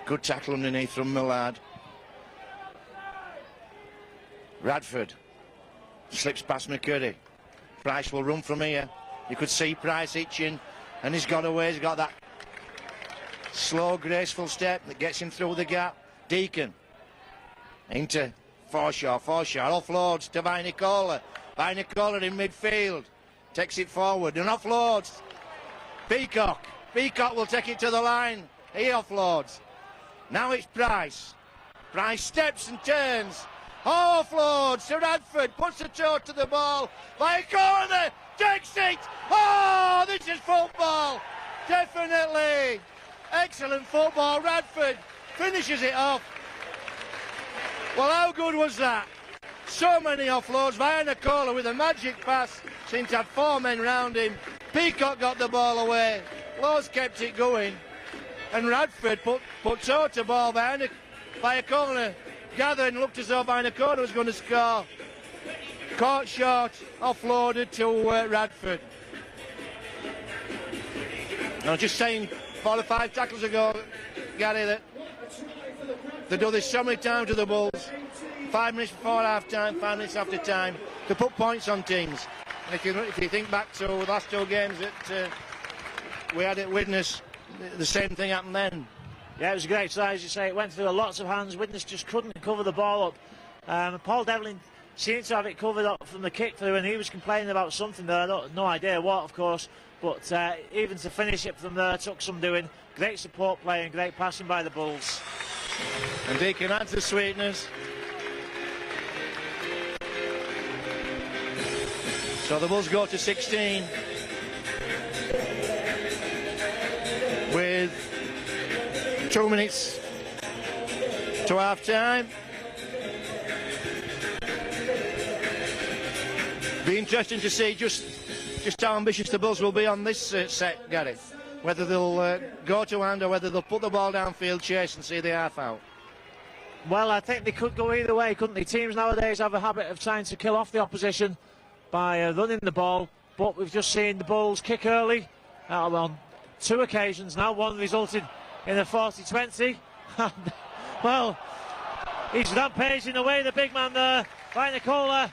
Good tackle underneath from Millard. Bradford slips past McCurry. Price will run from here. You could see Price itching, and he's got away. He's got that slow, graceful step that gets him through the gap. Deacon into Forshaw. Forshaw offloads to Vinocola. Vinocola in midfield takes it forward and offloads. Peacock. Peacock will take it to the line. He offloads. Now it's Price. Price steps and turns. Offloads to Radford. Puts the toe to the ball. Vinocola takes it. Oh, this is football. Definitely. Excellent football. Radford finishes it off. Well, how good was that? So many offloads. Vianacola with a magic pass. Seemed to have 4 men round him. Peacock got the ball away. Laws kept it going. And Bradford put toe to ball. Vianacola gathered and looked as though Vianacola was going to score. Caught short, offloaded to Bradford. I was just saying 4 or 5 tackles ago, Gary, that they do this so many times to the Bulls. 5 minutes before half time, 5 minutes after time, to put points on teams. And if you think back to the last 2 games that we had at Widnes, the same thing happened then. Yeah, it was a great try, as you say. It went through lots of hands. Widnes just couldn't cover the ball up. Paul Devlin seemed to have it covered up from the kick through, and he was complaining about something there. No idea what, of course. But even to finish it from there took some doing. Great support play and great passing by the Bulls. And Deacon adds the sweetness. So the Bulls go to 16 with 2 minutes to half time. Be interesting to see just how ambitious the Bulls will be on this set, Gary. Whether they'll go to hand or whether they'll put the ball downfield, chase and see the half out. Well, I think they could go either way, couldn't they? Teams nowadays have a habit of trying to kill off the opposition by running the ball, but we've just seen the Bulls kick early on 2 occasions now. One resulted in a 40-20. Well, he's rampaging away, the big man there, Vianacola,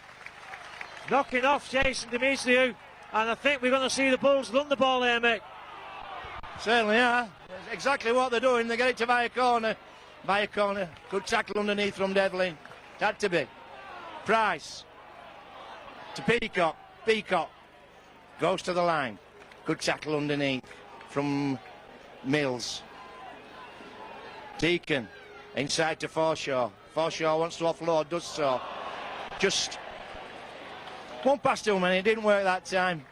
knocking off Jason Demetriou, and I think we're going to see the Bulls run the ball here, Mick. Certainly are. That's exactly what they're doing. They get it to Vianacola. Vianacola, good tackle underneath from Devlin. It had to be. Price to Peacock. Peacock goes to the line. Good tackle underneath from Mills. Deacon inside to Forshaw. Forshaw wants to offload, does so. Just 1 pass too many. It didn't work that time.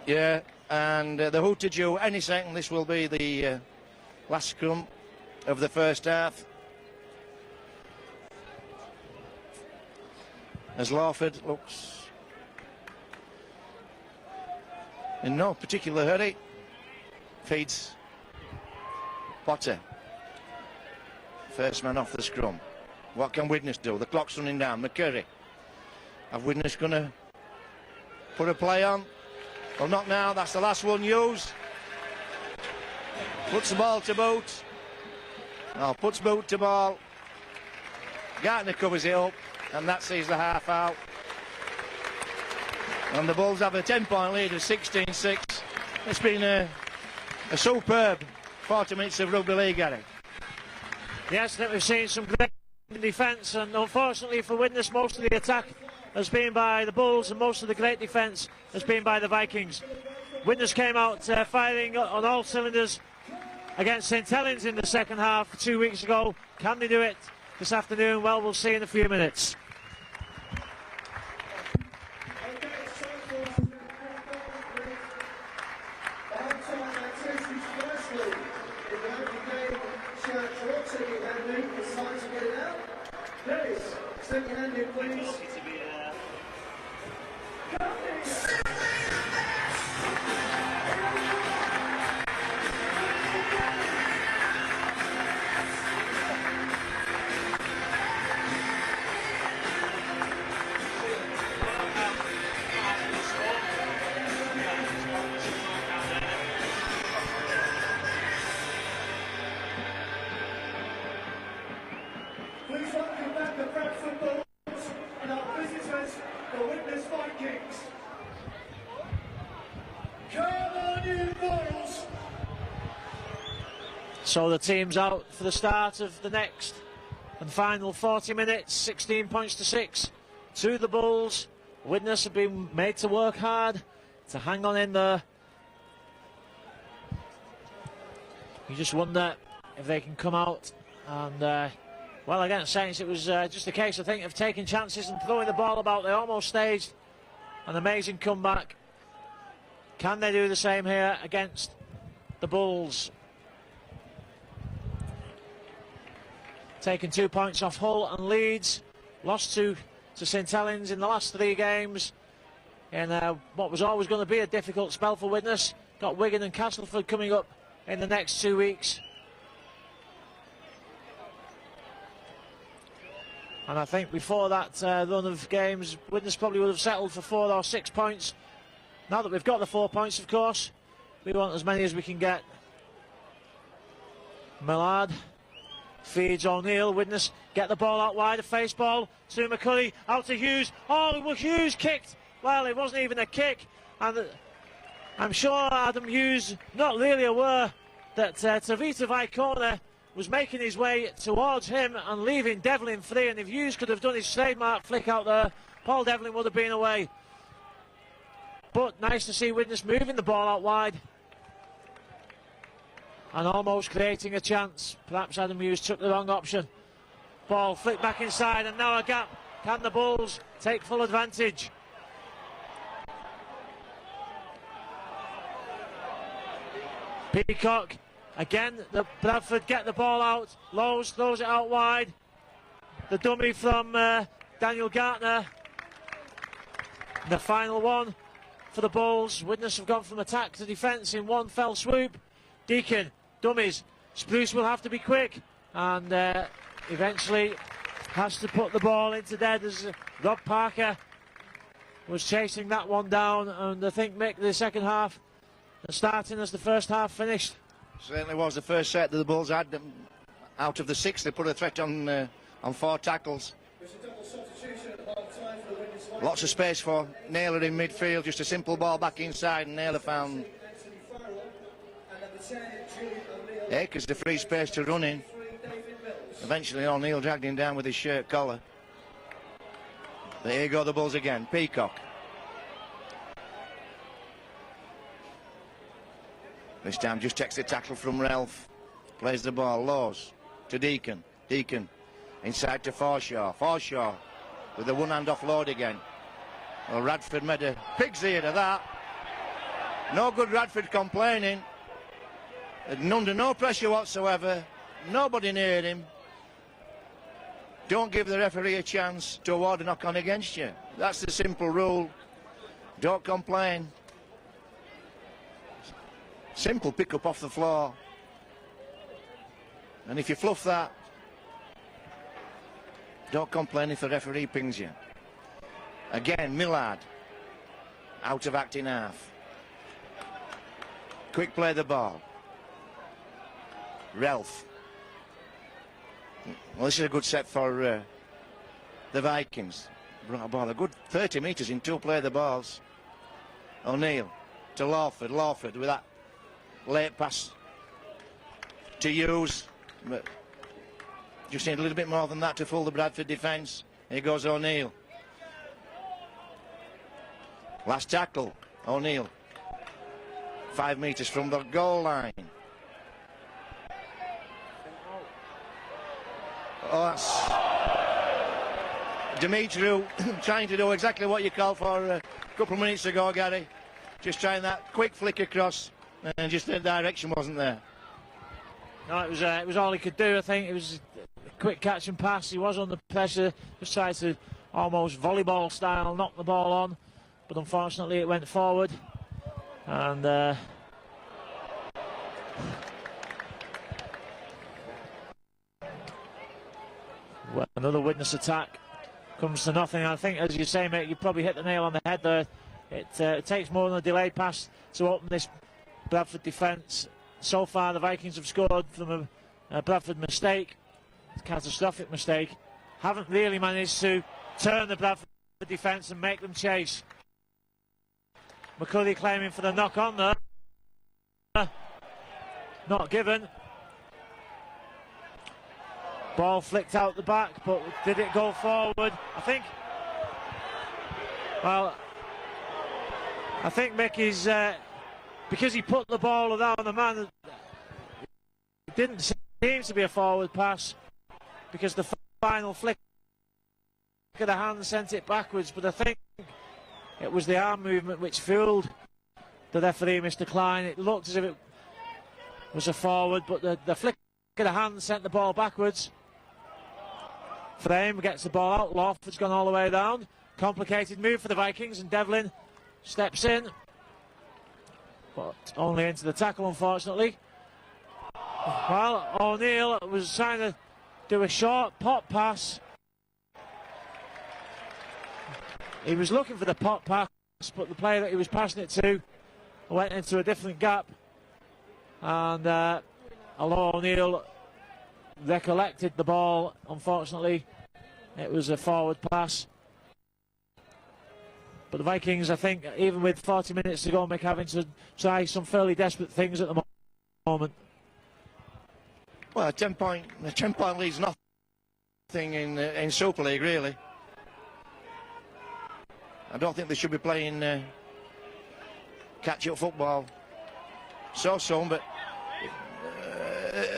Yeah, and the Hooter due any second. This will be the last scrum of the first half. As Lawford looks in no particular hurry. Feeds Potter. First man off the scrum. What can Widnes do? The clock's running down. McCurry. Have Widnes going to put a play on? Well, not now. That's the last one used. Puts the ball to boot. Oh, puts boot to ball. Gartner covers it up, and that sees the half out. And the Bulls have a 10-point lead of 16-6. It's been a superb 40 minutes of rugby league, Gary. Yes, I think we've seen some great defence, and unfortunately for Widnes, most of the attack has been by the Bulls and most of the great defence has been by the Vikings. Widnes came out firing on all cylinders against St Helens in the second half 2 weeks ago. Can they do it this afternoon? Well, we'll see in a few minutes. Please welcome back the Bradford Bulls and our visitors, the Widnes Vikings. Come on, you Bulls! So the team's out for the start of the next and final 40 minutes, 16 points to 6 to the Bulls. Widnes have been made to work hard to hang on in there. You just wonder if they can come out and well, against Saints, it was just a case, I think, of taking chances and throwing the ball about. They almost staged an amazing comeback. Can they do the same here against the Bulls? taken 2 points off Hull and Leeds, lost to St Helens in the last 3 games, in what was always going to be a difficult spell for Widnes. Got Wigan and Castleford coming up in the next 2 weeks. And I think before that run of games, Widnes probably would have settled for 4 or 6 points. Now that we've got the 4 points, of course, we want as many as we can get. Millard feeds O'Neill. Widnes get the ball out wide, a face ball to McCurry, out to Hughes. Oh, well, Hughes kicked. Well, it wasn't even a kick. And I'm sure Adam Hughes, not really aware that Tavita Vaikona was making his way towards him and leaving Devlin free, and if Hughes could have done his trademark flick out there, Paul Devlin would have been away. But nice to see Widnes moving the ball out wide and almost creating a chance. Perhaps Adam Hughes took the wrong option. Ball flicked back inside, and now a gap. Can the Bulls take full advantage? Peacock. Again, the Bradford get the ball out. Lowe's throws it out wide. The dummy from Daniel Gartner. The final one for the Bulls. Widnes have gone from attack to defence in one fell swoop. Deacon, dummies. Spruce will have to be quick, and eventually has to put the ball into dead as Rob Parker was chasing that one down. And I think, Mick, the second half starting as the first half finished. Certainly was the first set that the Bulls had. Out of the 6, they put a threat on 4 tackles. Lots of space for Naylor in midfield, just a simple ball back inside, and Naylor found Akers the free space to run in. Eventually O'Neill dragged him down with his shirt collar. But here go the Bulls again. Peacock. This time just takes the tackle from Ralph. Plays the ball. Laws to Deacon. Deacon inside to Forshaw. Forshaw with the one hand offload again. Well, Radford made a pig's ear of that. No good Radford complaining. Under no pressure whatsoever. Nobody near him. Don't give the referee a chance to award a knock-on against you. That's the simple rule. Don't complain. Simple pick up off the floor. And if you fluff that, don't complain if the referee pings you. Again, Millard. Out of acting half. Quick play the ball. Ralph. Well, this is a good set for the Vikings. Brought a ball a good 30 metres in 2 play the balls. O'Neill to Lawford. Lawford with that late pass to Hughes, but just need a little bit more than that to fool the Bradford defence. Here goes O'Neill. Last tackle, O'Neill. 5 metres from the goal line. Oh, that's Dimitru trying to do exactly what you called for a couple of minutes ago, Gary. Just trying that quick flick across, and just the direction wasn't there. No, it was all he could do. I think it was a quick catch and pass. He was under pressure, just tried to almost volleyball style knock the ball on, but unfortunately it went forward. And well, another Widnes attack comes to nothing. I think, as you say, mate, you probably hit the nail on the head there. It takes more than a delayed pass to open this Bradford defence. So far, the Vikings have scored from a Bradford mistake, a catastrophic mistake. Haven't really managed to turn the Bradford defence and make them chase. McCurry claiming for the knock on there. Not given. Ball flicked out the back, but did it go forward? I think Mick is, because he put the ball around the man, it didn't seem to be a forward pass, because the final flick of the hand sent it backwards, but I think it was the arm movement which fooled the referee, Mr. Klein. It looked as if it was a forward, but the flick of the hand sent the ball backwards. frame, gets the ball out. Lawford's gone all the way down. Complicated move for the Vikings, and Devlin steps in, but only into the tackle, unfortunately. Well, O'Neill was trying to do a short pop pass. He was looking for the pop pass, but the player that he was passing it to went into a different gap. And although O'Neill recollected the ball, unfortunately, it was a forward pass. But the Vikings, I think, even with 40 minutes to go, Mick, having to try some fairly desperate things at the moment. Well, a 10-point lead's nothing in Super League, really. I don't think they should be playing catch-up football so soon. But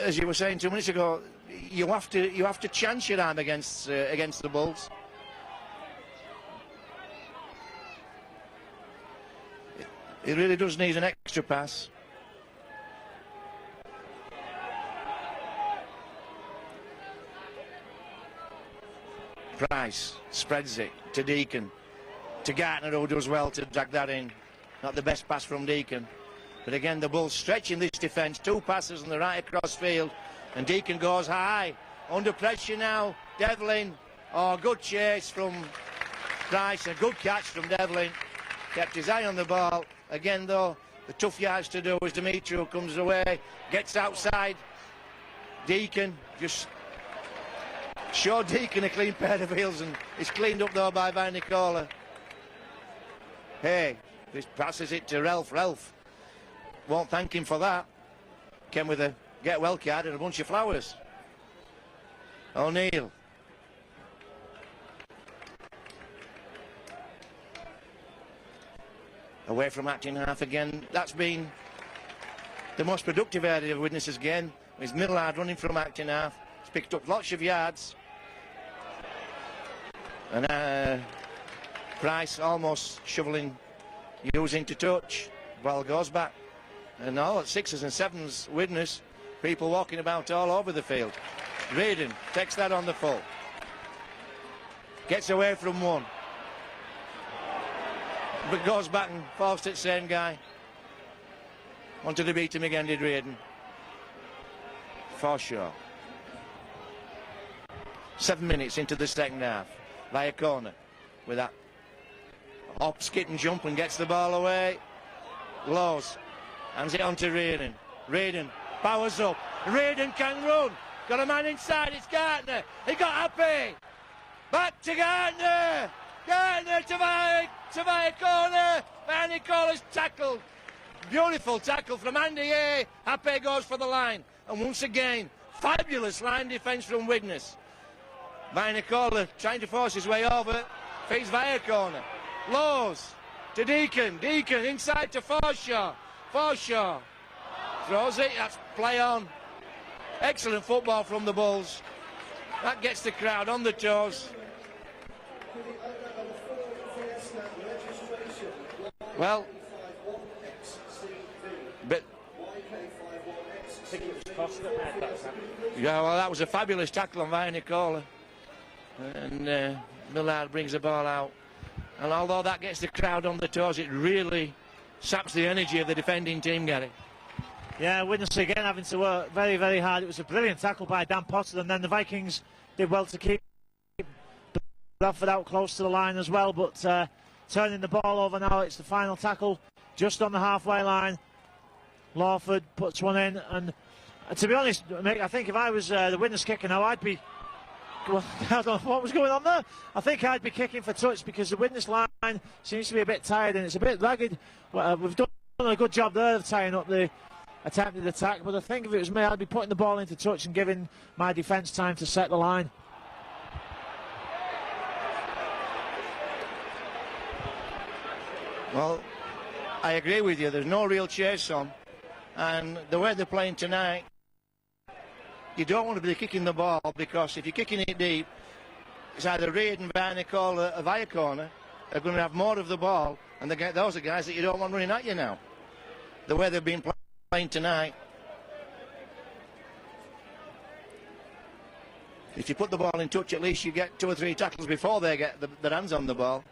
as you were saying 2 minutes ago, you have to chance your arm against the Bulls. It really does need an extra pass. Price spreads it to Deacon, to Gartner, who does well to drag that in. Not the best pass from Deacon, but again the Bulls stretching this defence. 2 passes on the right across field, and Deacon goes high, under pressure now. Devlin, oh, good chase from Price, a good catch from Devlin. Kept his eye on the ball. Again though, the tough yards to do as Dimitri comes away, gets outside. Deacon just showed Deacon a clean pair of heels, and it's cleaned up though by Van Nicola. Hey, this passes it to Ralph. Ralph won't thank him for that. Came with a get well card and a bunch of flowers. O'Neill. Away from acting half again. That's been the most productive area of Widnes' game. Is Millard running from acting half. He's picked up lots of yards. And Price almost shoveling Hughes into touch. Ball goes back. And all at 6s and 7s Widnes, people walking about all over the field. Reardon takes that on the full. Gets away from one. But goes back and falls to the same guy. Wanted to beat him again, did Reardon. For sure. 7 minutes into the second half. Via corner with that hop, skip and jump, and gets the ball away. Laws hands it on to Reardon. Reardon powers up. Reardon can run. Got a man inside. It's Gartner. He got happy. Back to Gartner. Gartner to via corner. Van Nicola's tackled. Beautiful tackle from Andy A. Happy goes for the line. And once again, fabulous line defence from Widnes. Van Nicola trying to force his way over. Feeds via corner. Laws to Deacon. Deacon inside to Forshaw. Forshaw throws it. That's play on. Excellent football from the Bulls. That gets the crowd on the toes. Well, but yeah, well, that was a fabulous tackle on Van Nicola. And Millard brings the ball out. And although that gets the crowd on the toes, it really saps the energy of the defending team, Gary. Yeah, Widnes again having to work very, very hard. It was a brilliant tackle by Dan Potter, and then the Vikings did well to keep Bradford out close to the line as well, but turning the ball over now. It's the final tackle just on the halfway line. Lawford puts one in, and to be honest, mate, I think if I was the Widnes kicker now, I'd be... Well, I don't know what was going on there. I think I'd be kicking for touch, because the Widnes line seems to be a bit tired and it's a bit ragged. Well, we've done a good job there of tying up the attempted attack, but I think if it was me, I'd be putting the ball into touch and giving my defence time to set the line. Well, I agree with you. There's no real chase on, and the way they're playing tonight, you don't want to be kicking the ball, because if you're kicking it deep, it's either Reid and Van Nicola via corner are going to have more of the ball, and those are guys that you don't want running at you now. The way they've been playing tonight. If you put the ball in touch, at least you get 2 or 3 tackles before they get their hands on the ball.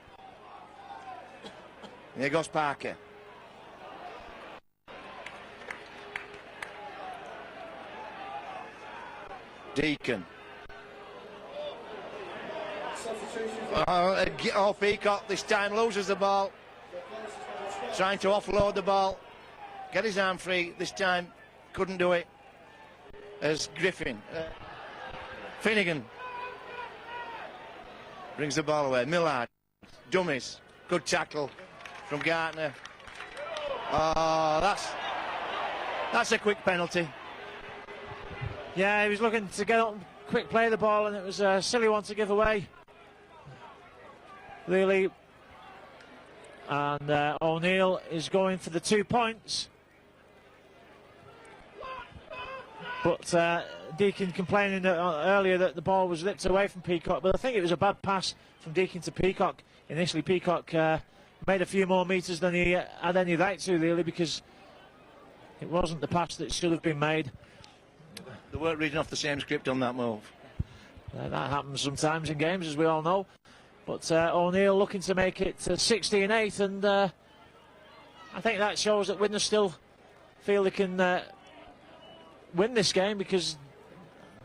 Here goes Parker. Deacon. Oh, Peacock this time loses the ball. Trying to offload the ball. Get his arm free. This time couldn't do it. As Griffin. Finnegan. Brings the ball away. Millard. Dummies. Good tackle from Gartner. Oh, that's a quick penalty. Yeah, he was looking to get up and quick play the ball, and it was a silly one to give away. Really. And O'Neill is going for the 2 points. But Deacon complaining earlier that the ball was lipped away from Peacock, but I think it was a bad pass from Deacon to Peacock. Initially, Peacock made a few more metres than he had any right to, really, because it wasn't the pass that should have been made. They weren't reading off the same script on that move. That happens sometimes in games, as we all know. But O'Neill looking to make it 16-8, and I think that shows that Widnes still feel they can win this game, because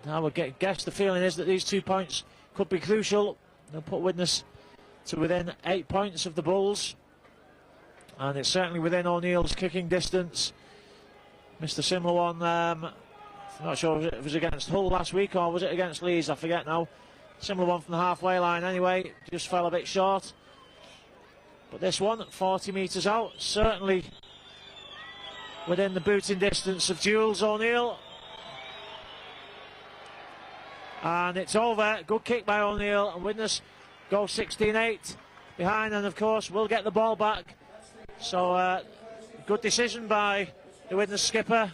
I would guess the feeling is that these 2 points could be crucial. They'll put Widnes to within 8 points of the Bulls, and it's certainly within O'Neill's kicking distance. Missed a similar one, I'm not sure if it was against Hull last week or was it against Leeds, I forget now. Similar one from the halfway line anyway, just fell a bit short. But this one, 40 metres out, certainly within the booting distance of Jules O'Neill. And it's over. Good kick by O'Neill, and Widnes go 16-8 behind, and of course we'll get the ball back. So good decision by the Widnes skipper.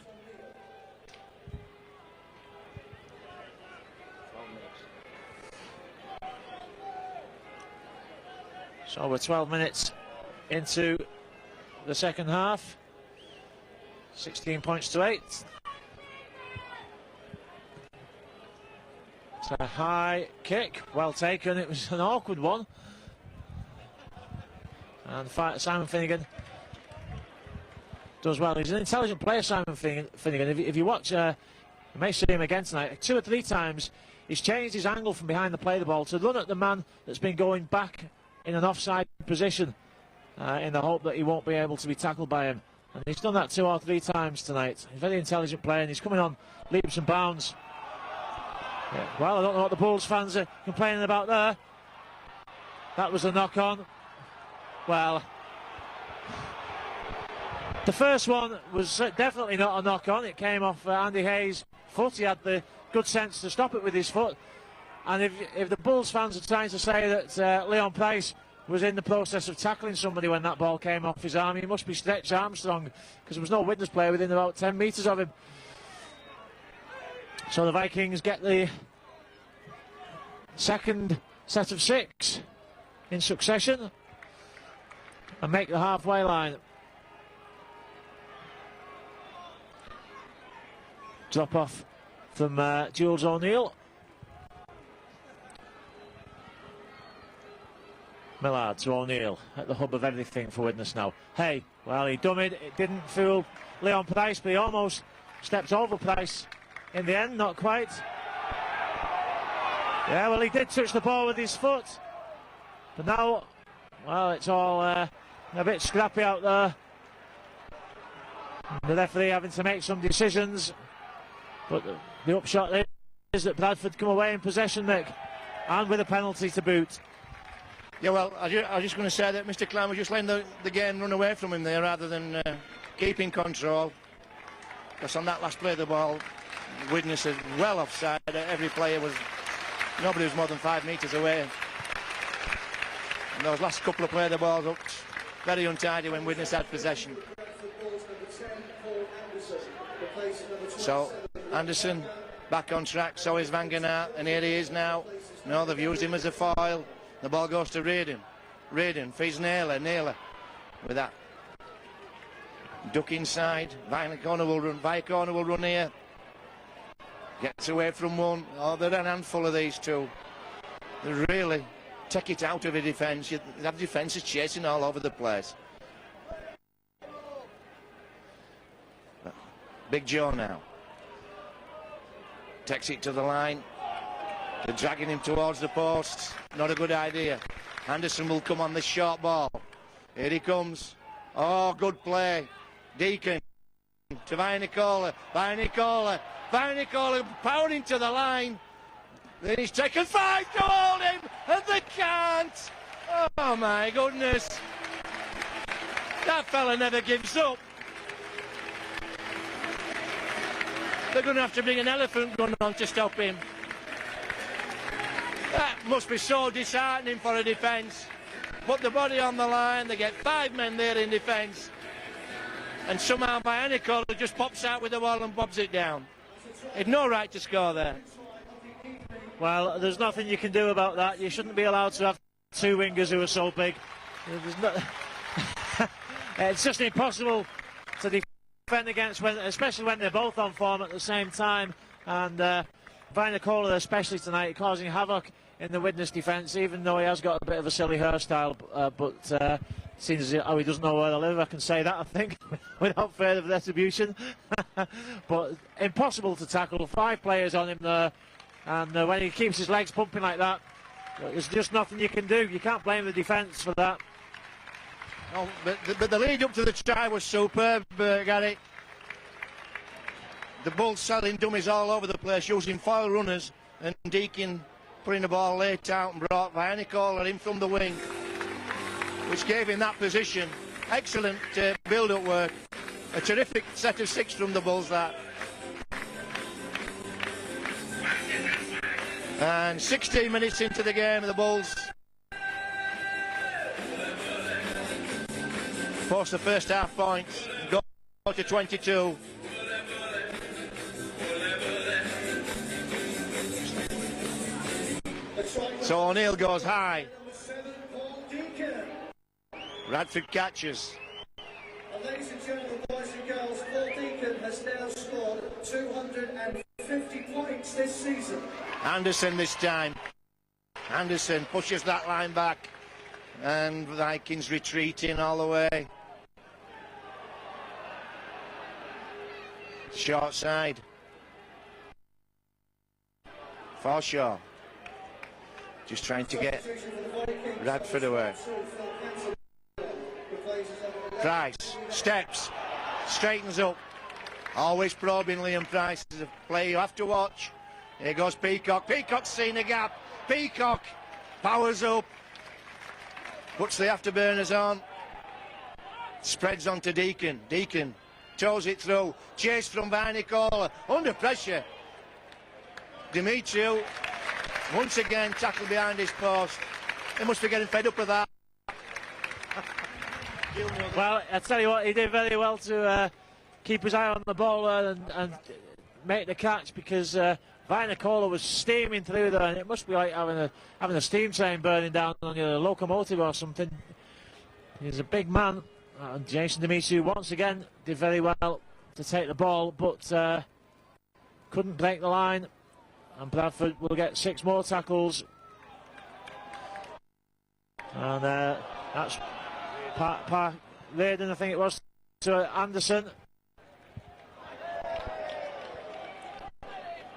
So we're 12 minutes into the second half. 16 points to 8. It's a high kick, well taken. It was an awkward one. And Simon Finnegan does well. He's an intelligent player, Simon Finnegan. If you watch, you may see him again tonight. 2 or 3 times he's changed his angle from behind the play the ball to run at the man that's been going back in an offside position in the hope that he won't be able to be tackled by him. And he's done that 2 or 3 times tonight. He's a very intelligent player, and he's coming on leaps and bounds. Yeah, well, I don't know what the Bulls fans are complaining about there. That was a knock-on. Well, the first one was definitely not a knock-on. It came off Andy Hayes' foot. He had the good sense to stop it with his foot. And if the Bulls fans are trying to say that Leon Price was in the process of tackling somebody when that ball came off his arm, he must be Stretch Armstrong, because there was no Widnes player within about 10 metres of him. So the Vikings get the second set of 6 in succession and make the halfway line. Drop off from Jules O'Neill. Millard to O'Neill at the hub of everything for Widnes now. Hey, well, he dummied. It didn't fool Leon Price, but he almost stepped over Price in the end, not quite. Yeah, well, he did touch the ball with his foot. But now, well, it's all a bit scrappy out there. The referee having to make some decisions. But the upshot is that Bradford come away in possession, Mick, and with a penalty to boot. Yeah, well, I was just going to say that Mr. Clown was just letting the game run away from him there rather than keeping control. Because on that last play of the ball, Widnes is well offside. Every player nobody was more than 5 metres away. And those last couple of play of the ball looked very untidy when Widnes had possession. So Anderson back on track, so is Van Ganaert, and here he is now. No, they've used him as a foil. The ball goes to Reardon. Reardon feeds Naylor. Naylor with that duck inside. Via corner will run here. Gets away from one. Oh, they're a handful of these two. They really take it out of the defence. You have defences chasing all over the place. Big Joe now. Takes it to the line. They're dragging him towards the posts. Not a good idea. Anderson will come on this short ball. Here he comes. Oh, good play. Deacon to Vinicola. Vinicola powering to the line. Then he's taken 5 to hold him, and they can't. Oh my goodness. That fella never gives up. They're going to have to bring an elephant gun on to stop him. That must be so disheartening for a defence. Put the body on the line, they get 5 men there in defence, and somehow Vinicola just pops out with the ball and bobs it down. He'd no right to score there. Well, there's nothing you can do about that. You shouldn't be allowed to have 2 wingers who are so big. It's just impossible to defend against, especially when they're both on form at the same time. And Vinicola, especially tonight, causing havoc in the Widnes defence, even though he has got a bit of a silly hairstyle. But seems as how he doesn't know where to live, I can say that, I think, without further retribution. But impossible to tackle. 5 players on him there. And when he keeps his legs pumping like that, there's just nothing you can do. You can't blame the defence for that. Oh, but the lead up to the try was superb, Gary. The Bulls selling dummies all over the place, using foil runners, and Deacon putting the ball late out and brought Vinicola in from the wing, which gave him that position. Excellent build-up work. A terrific set of 6 from the Bulls, that. And 16 minutes into the game, the Bulls force the first half points, go to 22. So O'Neill goes high. Bradford catches. Ladies and gentlemen, boys and girls, Paul Deacon has now scored 250 points this season. Anderson this time. Anderson pushes that line back, and Vikings retreating all the way. Short side. Forshaw. Just trying to get Bradford away. Price steps, straightens up. Always probing Liam Price. Is a play you have to watch. Here goes Peacock. Peacock's seen a gap. Peacock powers up. Puts the afterburners on. Spreads on to Deacon. Deacon toes it through. Chase from Vinicola. Under pressure. Demetriou once again tackled behind his post. He must be getting fed up with that. Well, I tell you what, he did very well to keep his eye on the ball and make the catch, because Vinicola was steaming through there, and it must be like having a steam train burning down on your locomotive or something. He's a big man, and Jason Demetriou once again did very well to take the ball, but couldn't break the line, and Bradford will get 6 more tackles. And that's Raiden, I think it was, to Anderson.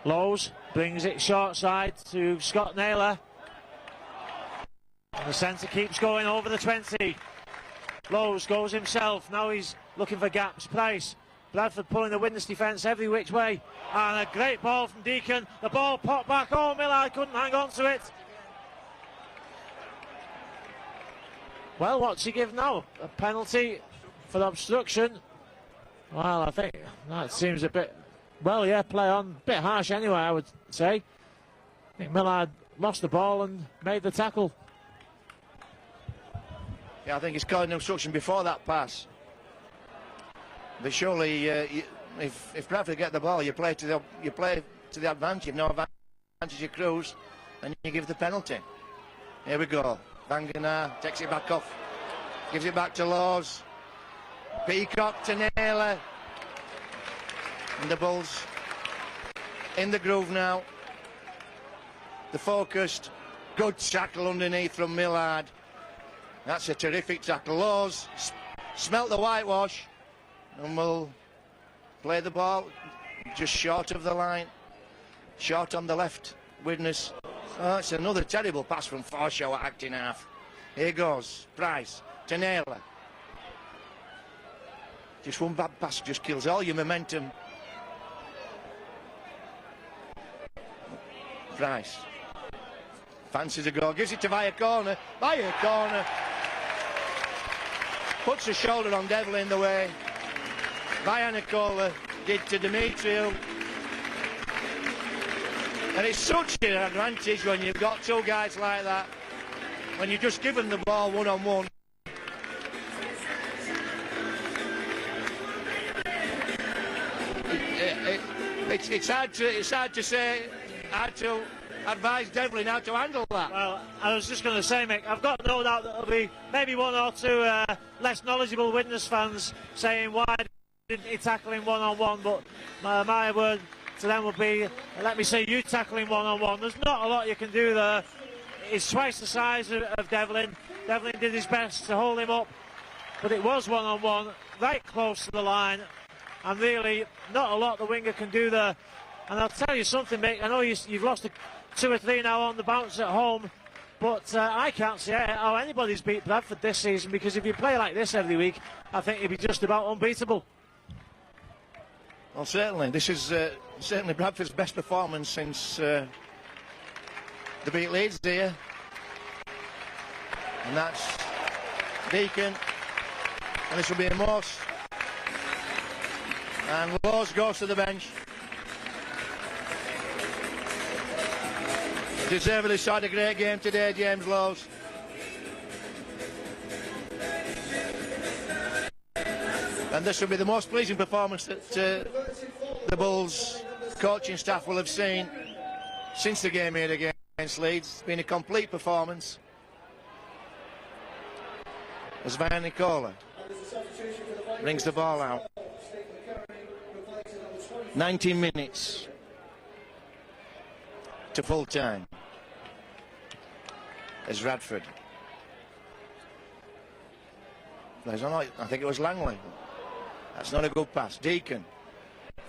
Lowe's brings it short side to Scott Naylor. And the centre keeps going over the 20. Lowe's goes himself. Now he's looking for gaps. Price. Bradford pulling the Widnes defence every which way. And a great ball from Deacon. The ball popped back. Oh, Millard couldn't hang on to it. Well, what's he give now? A penalty for obstruction. Well, I think that seems a bit... Well, yeah, play on. A bit harsh anyway, I would say. I think Millard lost the ball and made the tackle. Yeah, I think he's called an obstruction before that pass. But surely, if Bradford get the ball, you play to the advantage. No advantage, you cruise, and you give the penalty. Here we go. Vanganar takes it back off, gives it back to Laws. Peacock to Naylor. And the Bulls in the groove now. The focused, good tackle underneath from Millard. That's a terrific tackle. Laws smelt the whitewash and will play the ball just short of the line. Short on the left, Widnes. Oh, it's another terrible pass from Forshaw at acting half. Here goes, Price to Naylor. Just one bad pass just kills all your momentum. Price fancies a goal, gives it to via corner. Puts a shoulder on Devlin the way Via Nicola did to Demetriou. And it's such an advantage when you've got two guys like that, when you just give them the ball one-on-one. It's hard to advise Devlin how to handle that. Well, I was just going to say, Mick, I've got no doubt that there'll be maybe one or two less knowledgeable Widnes fans saying why didn't he tackle him one-on-one, but my word to them would be, let me see you tackling one-on-one. There's not a lot you can do there. He's twice the size of Devlin. Devlin did his best to hold him up, but it was one-on-one, right close to the line, and really not a lot the winger can do there. And I'll tell you something, Mick, I know you've lost 2 or 3 now on the bounce at home, but I can't see how anybody's beat Bradford this season, because if you play like this every week, I think you'd be just about unbeatable. Well, certainly. This is certainly Bradford's best performance since they beat Leeds here. And that's Deacon. And this will be a Morse. And Laws goes to the bench. Deservedly had a great game today, James Laws. And this will be the most pleasing performance that the Bulls coaching staff will have seen since the game here against Leeds. It's been a complete performance. As Via Nicola brings the ball out. 19 minutes to full time. As Bradford. I think it was Langley. That's not a good pass. Deacon.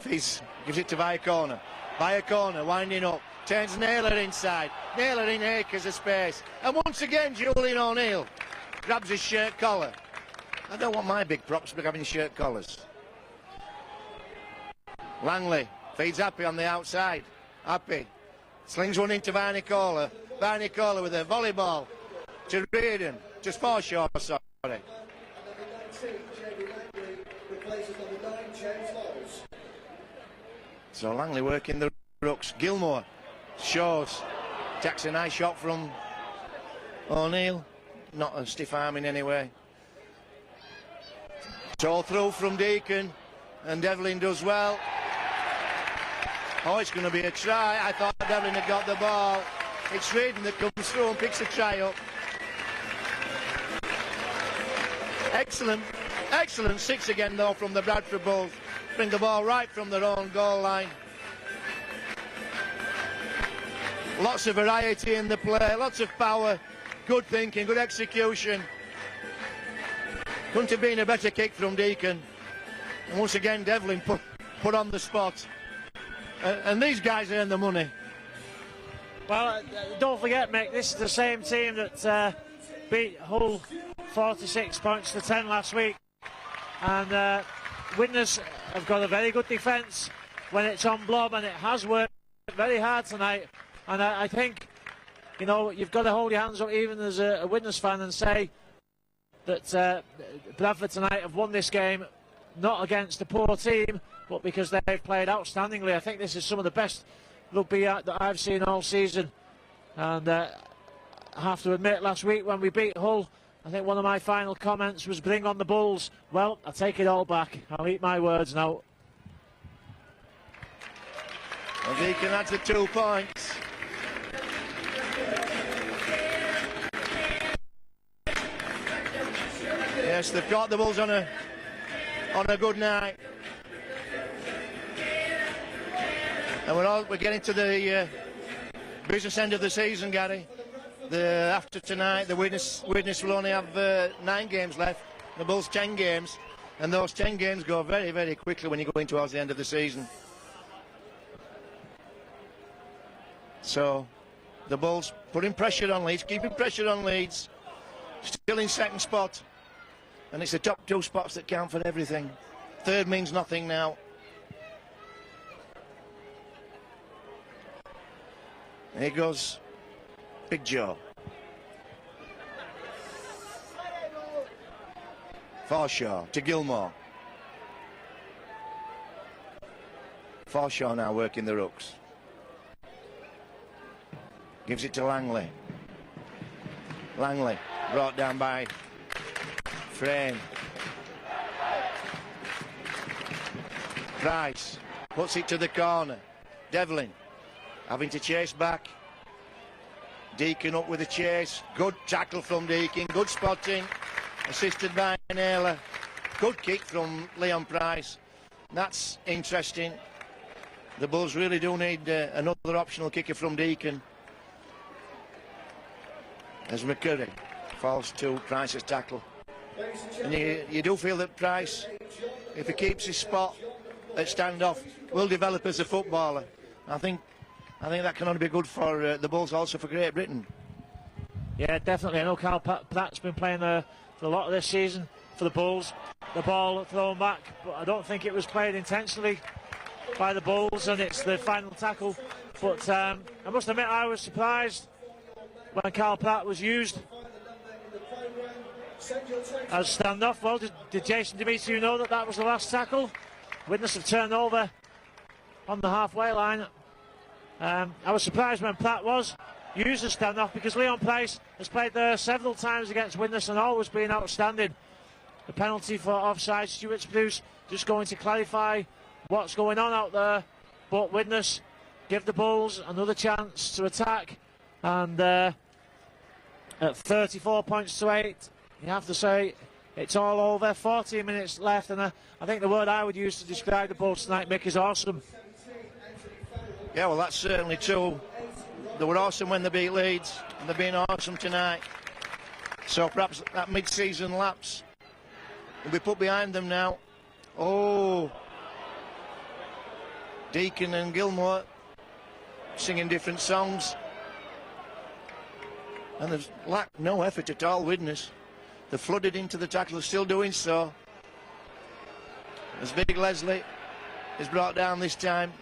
Gives it to Via corner. Via corner, winding up. Turns Naylor inside. Naylor in acres of space. And once again, Julian O'Neill grabs his shirt collar. I don't want my big props having shirt collars. Langley feeds Happy on the outside. Happy slings one into Via Nicola. Via Nicola with a volleyball to Reardon. Just Forshaw, sorry. So Langley working the rooks. Gilmore shows. Takes a nice shot from O'Neill. Not a stiff arm in any way. So through from Deacon. And Devlin does well. Oh, it's going to be a try. I thought Devlin had got the ball. It's Reardon that comes through and picks a try up. Excellent 6 again though from the Bradford Bulls. Bring the ball right from their own goal line. Lots of variety in the play, lots of power, good thinking, good execution. Couldn't have been a better kick from Deacon. And once again Devlin put on the spot. And these guys earn the money. Well, don't forget, Mick, this is the same team that beat Hull 46 points to 10 last week. And Widnes have got a very good defence when it's on blob, and it has worked very hard tonight. And I think, you know, you've got to hold your hands up even as a Widnes fan and say that Bradford tonight have won this game not against a poor team, but because they've played outstandingly. I think this is some of the best rugby that I've seen all season. And I have to admit, last week when we beat Hull, I think one of my final comments was bring on the Bulls. Well, I take it all back. I'll eat my words now. Well, Deacon adds the 2 points. Yes, they've got the Bulls on a And we're getting to the business end of the season, Gary. After tonight, the Widnes will only have 9 games left. The Bulls 10 games, and those 10 games go very, very quickly when you go in towards the end of the season. So the Bulls putting pressure on Leeds, keeping pressure on Leeds, still in second spot, and it's the top 2 spots that count for everything. Third means nothing now. Here goes Big Joe. Forshaw to Gilmore. Forshaw now working the rooks. Gives it to Langley. Langley brought down by Frame. Price puts it to the corner. Devlin having to chase back. Deacon up with the chase. Good tackle from Deacon. Good spotting. Assisted by Naylor. Good kick from Leon Price. That's interesting. The Bulls really do need another optional kicker from Deacon. As McCurry falls to Price's tackle. And you do feel that Price, if he keeps his spot at standoff, will develop as a footballer. I think that can only be good for the Bulls, also for Great Britain. Yeah, definitely. I know Carl Platt's been playing there for a lot of this season for the Bulls. The ball thrown back, but I don't think it was played intentionally by the Bulls, and it's the final tackle. But I must admit, I was surprised when Carl Platt was used as standoff. Well, did Jason Demetriou know that was the last tackle? Widnes have turned over on the halfway line. I was surprised when Platt was used as standoff, because Leon Price has played there several times against Widnes and always been outstanding. The penalty for offside, Stuart Spruce just going to clarify what's going on out there, but Widnes give the Bulls another chance to attack, and at 34 points to 8, you have to say it's all over. 14 minutes left, and I think the word I would use to describe the Bulls tonight, Mick, is awesome. Yeah, well, that's certainly true. They were awesome when they beat Leeds, and they've been awesome tonight. So perhaps that mid-season lapse will be put behind them now. Oh, Deacon and Gilmore singing different songs, and they've lacked no effort at all. Widnes, they've flooded into the tackle, still doing so. As Big Leslie is brought down this time.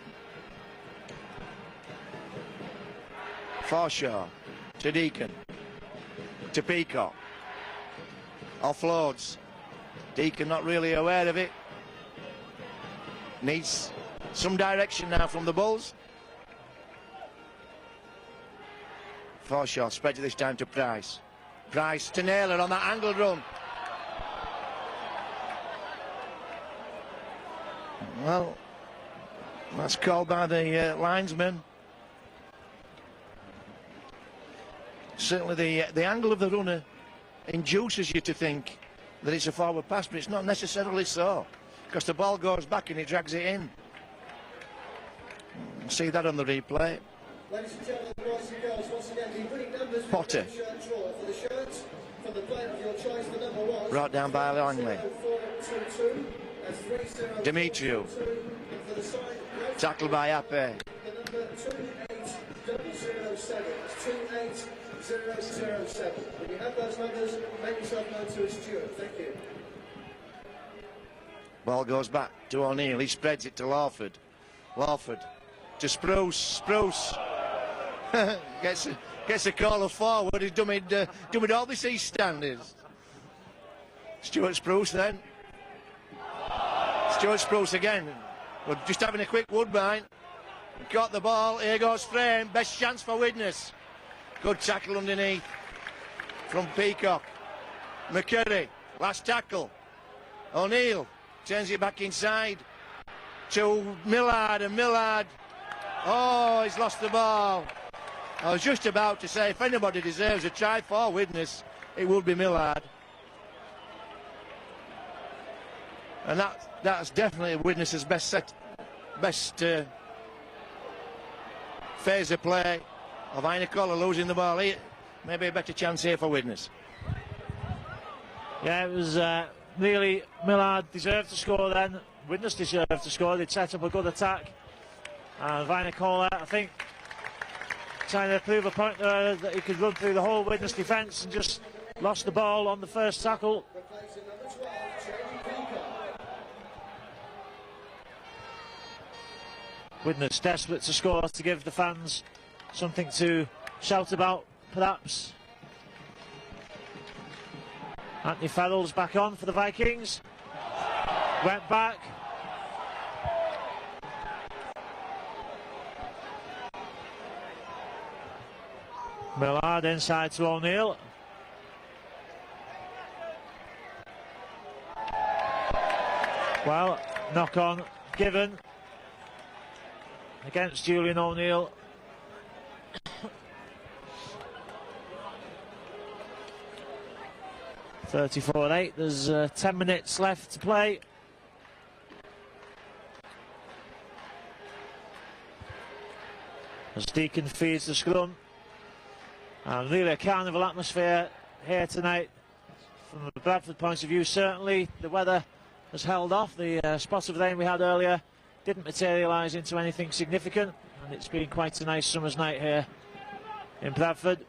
Forshaw to Deacon to Peacock. Offloads. Deacon not really aware of it. Needs some direction now from the Bulls. Forshaw spreads this time to Price. Price to Naylor on that angled run. Well, that's called by the linesman. Certainly the angle of the runner induces you to think that it's a forward pass, but it's not necessarily so, because the ball goes back and he drags it in. See that on the replay. Ladies and gentlemen, boys and girls, once again, the winning numbers Potter. for the shirts from the player of your choice, the number 1. Brought down by Langley. Demetriou. Tackled by Ape. The number 28007. It's 28007. When you have those numbers, make yourself known to a Stuart. Thank you. Ball goes back to O'Neill. He spreads it to Lawford. Lawford to Spruce. Spruce gets a call of forward. He's done all this East standards. Stuart Spruce then. Stuart Spruce again. We're just having a quick woodbine. Got the ball. Here goes Frame. Best chance for Widnes. Good tackle underneath from Peacock. McCurry. Last tackle. O'Neill turns it back inside to Millard, and Millard, oh, he's lost the ball. I was just about to say, if anybody deserves a try for Widnes, it would be Millard. And that's definitely Widnes' best phase of play of Nicola losing the ball. Maybe a better chance here for Widnes. Yeah, it was really Millard deserved to score then. Widnes deserved to score. They'd set up a good attack. And Nicola, I think, trying to prove a point there that he could run through the whole Widnes defence and just lost the ball on the first tackle. Widnes desperate to score to give the fans something to shout about, perhaps. Anthony Farrell's back on for the Vikings. Went back. Millard inside to O'Neill. Well, knock on given against Julian O'Neill. (34-8). There's 10 minutes left to play. As Deacon feeds the scrum. And really a carnival atmosphere here tonight. From the Bradford point of view, certainly the weather has held off. The spot of rain we had earlier didn't materialise into anything significant, and it's been quite a nice summer's night here in Bradford.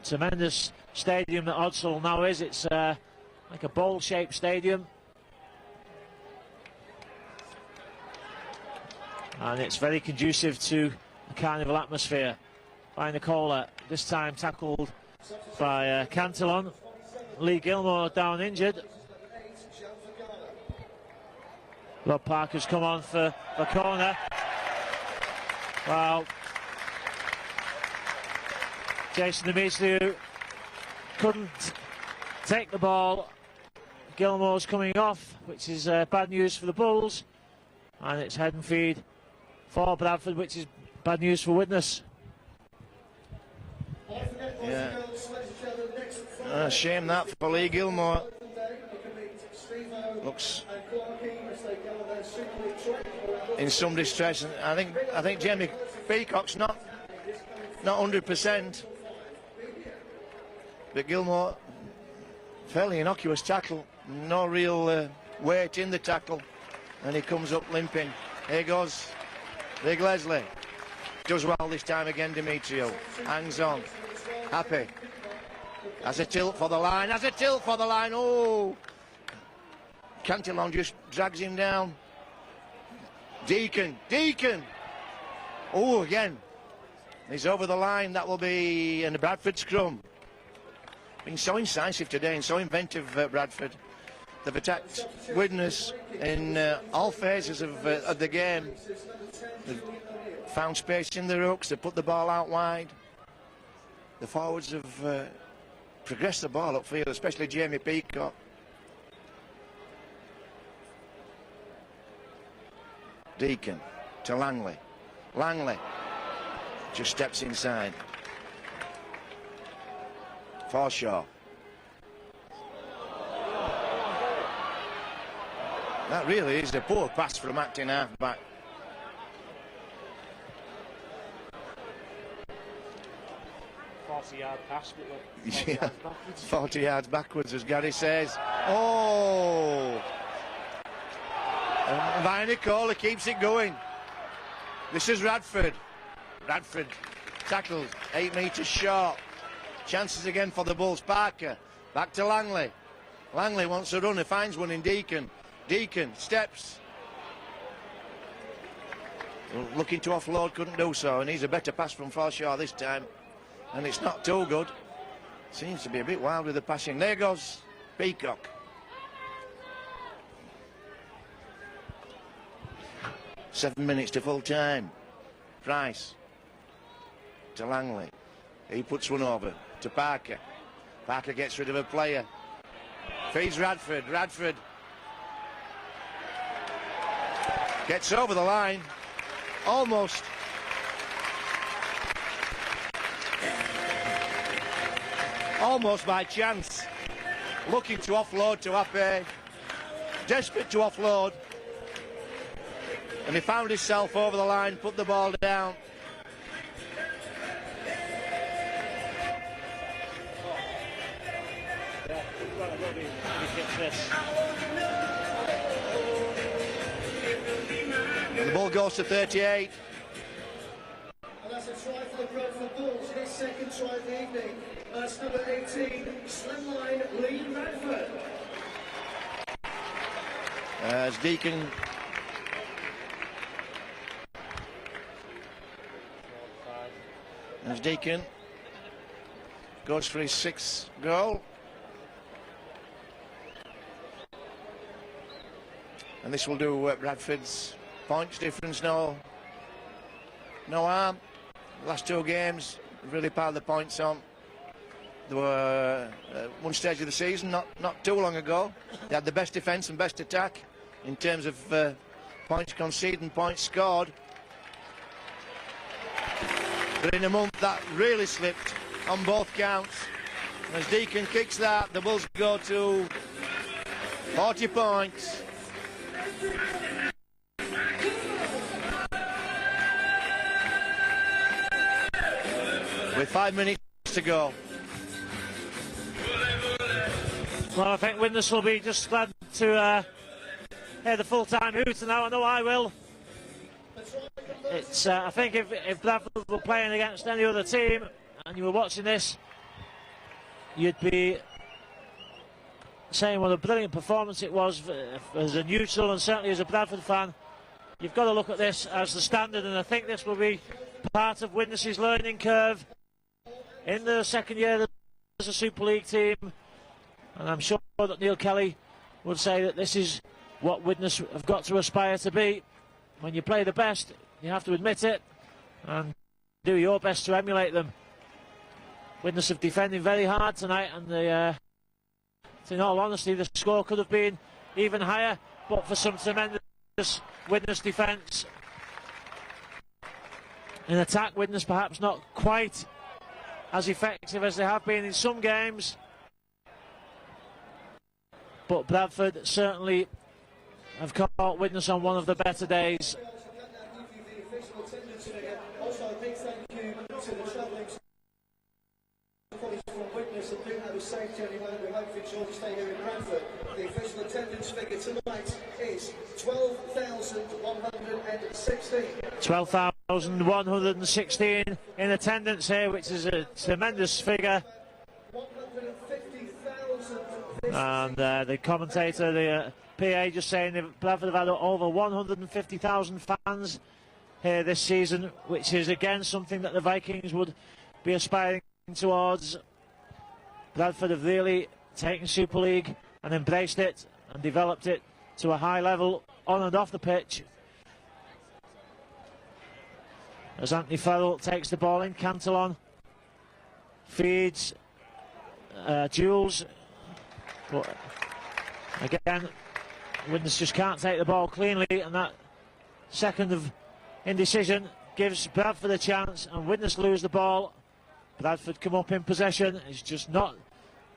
Tremendous stadium that Odsall now is. It's like a bowl-shaped stadium, and it's very conducive to the carnival atmosphere. By Nicola, this time tackled by Cantillon. Lee Gilmore down injured. Rob Parker's come on for the corner. Wow. Jason Demetriou couldn't take the ball. Gilmore's coming off, which is bad news for the Bulls. And it's head and feed for Bradford, which is bad news for Widnes. Yeah. Shame that for Lee Gilmore. Looks in some distress. I think Jamie Peacock's not 100%. But Gilmore, fairly innocuous tackle, no real weight in the tackle, and he comes up limping. Here goes Big Leslie. Does well this time again, Demetriou. Hangs on. Happy. Has a tilt for the line. Oh! Cantillon just drags him down. Deacon. Oh, again. He's over the line. That will be in the Bradford scrum. Been so incisive today and so inventive, Bradford. They've attacked Widnes in all phases of the game. They've found space in the hooks. They put the ball out wide. The forwards have progressed the ball upfield, especially Jamie Peacock. Deacon to Langley. Langley just steps inside. Forshaw. That really is a poor pass from acting half-back. Yard pass, but 40 yards backwards. 40 yards backwards, as Gary says. Oh! And Nicola keeps it going. This is Bradford. Bradford tackled 8 metres short. Chances again for the Bulls. Parker back to Langley. Langley wants a run. He finds one in Deacon. Deacon steps. Looking to offload, couldn't do so, and he's a better pass from Forshaw this time. And it's not too good. Seems to be a bit wild with the passing. There goes Peacock. Seven minutes to full time. Price to Langley. He puts one over to Parker. Parker gets rid of a player. Feeds Radford. Radford gets over the line. Almost. Almost by chance. Looking to offload to Ape. Desperate to offload. And he found himself over the line, put the ball down. this. And the ball goes to 38. And that's a try for the Bradford Bulls, his second try of the evening. That's number 18, Slimline Lee Bradford. As Deacon goes for his 6th goal. And this will do Bradford's points difference no harm. Last 2 games really piled the points on. They were one stage of the season not too long ago. They had the best defence and best attack in terms of points conceded and points scored. But in a month that really slipped on both counts. As Deacon kicks that, the Bulls go to 40 points. With 5 minutes to go. Well, I think Widnes will be just glad to hear the full-time hooter now. I know I will. It's I think if Bradford were playing against any other team and you were watching this, you'd be saying what a brilliant performance it was as a neutral and certainly as a Bradford fan. You've got to look at this as the standard, and I think this will be part of Widnes' learning curve in the second year as a Super League team. And I'm sure that Neil Kelly would say that this is what Widnes have got to aspire to be. When you play the best, you have to admit it and do your best to emulate them. Widnes have defended very hard tonight, and in all honesty, the score could have been even higher, but for some tremendous Widnes defence. In attack, Widnes perhaps not quite as effective as they have been in some games. But Bradford certainly have caught Widnes on one of the better days. Also, a big thank you to the travelling colleagues from Widnes that do have a safe journey home. We hope you enjoy the stay here in Bradford. The official attendance figure tonight is 12,116. 12,116 in attendance here, which is a tremendous figure. 150,000. And the commentator, the PA, just saying that Bradford have had over 150,000 fans here this season, which is again something that the Vikings would be aspiring towards. Bradford have really taken Super League and embraced it and developed it to a high level on and off the pitch. As Anthony Farrell takes the ball in, Cantillon feeds Jules, but again Widnes just can't take the ball cleanly, and that second of indecision gives Bradford a chance, and Widnes lose the ball. Bradford come up in possession. It's just not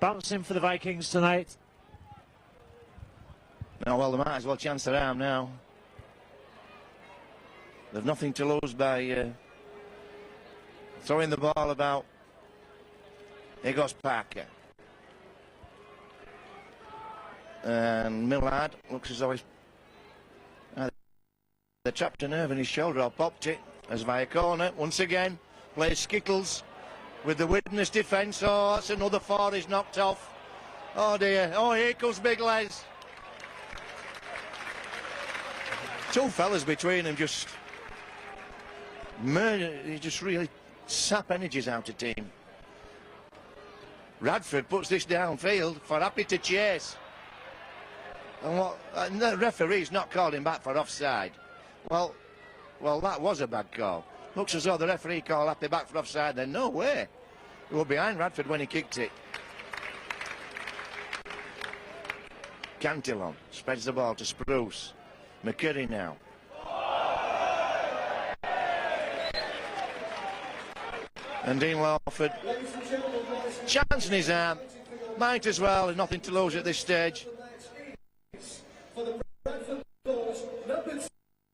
bouncing for the Vikings tonight. No, well, they might as well chance their arm now. They've nothing to lose by throwing the ball about. Here goes Parker. And Millard looks as though he's they trapped a nerve in his shoulder or popped it. As via corner, once again, plays Skittles with the Widnes defence. Oh, that's another 4 he's knocked off. Oh dear, oh here comes Big Les. 2 fellas between them just really sap energies out of team. Radford puts this downfield for Happy to chase. And the referee's not called him back for offside. Well, that was a bad call. Looks as though the referee called Happy back for offside then. No way. He was behind Radford when he kicked it. Cantillon spreads the ball to Spruce. McCurry now. And Dean Lawford. Chance in his arm. Might as well, and nothing to lose at this stage. For the Bradford Bulls, number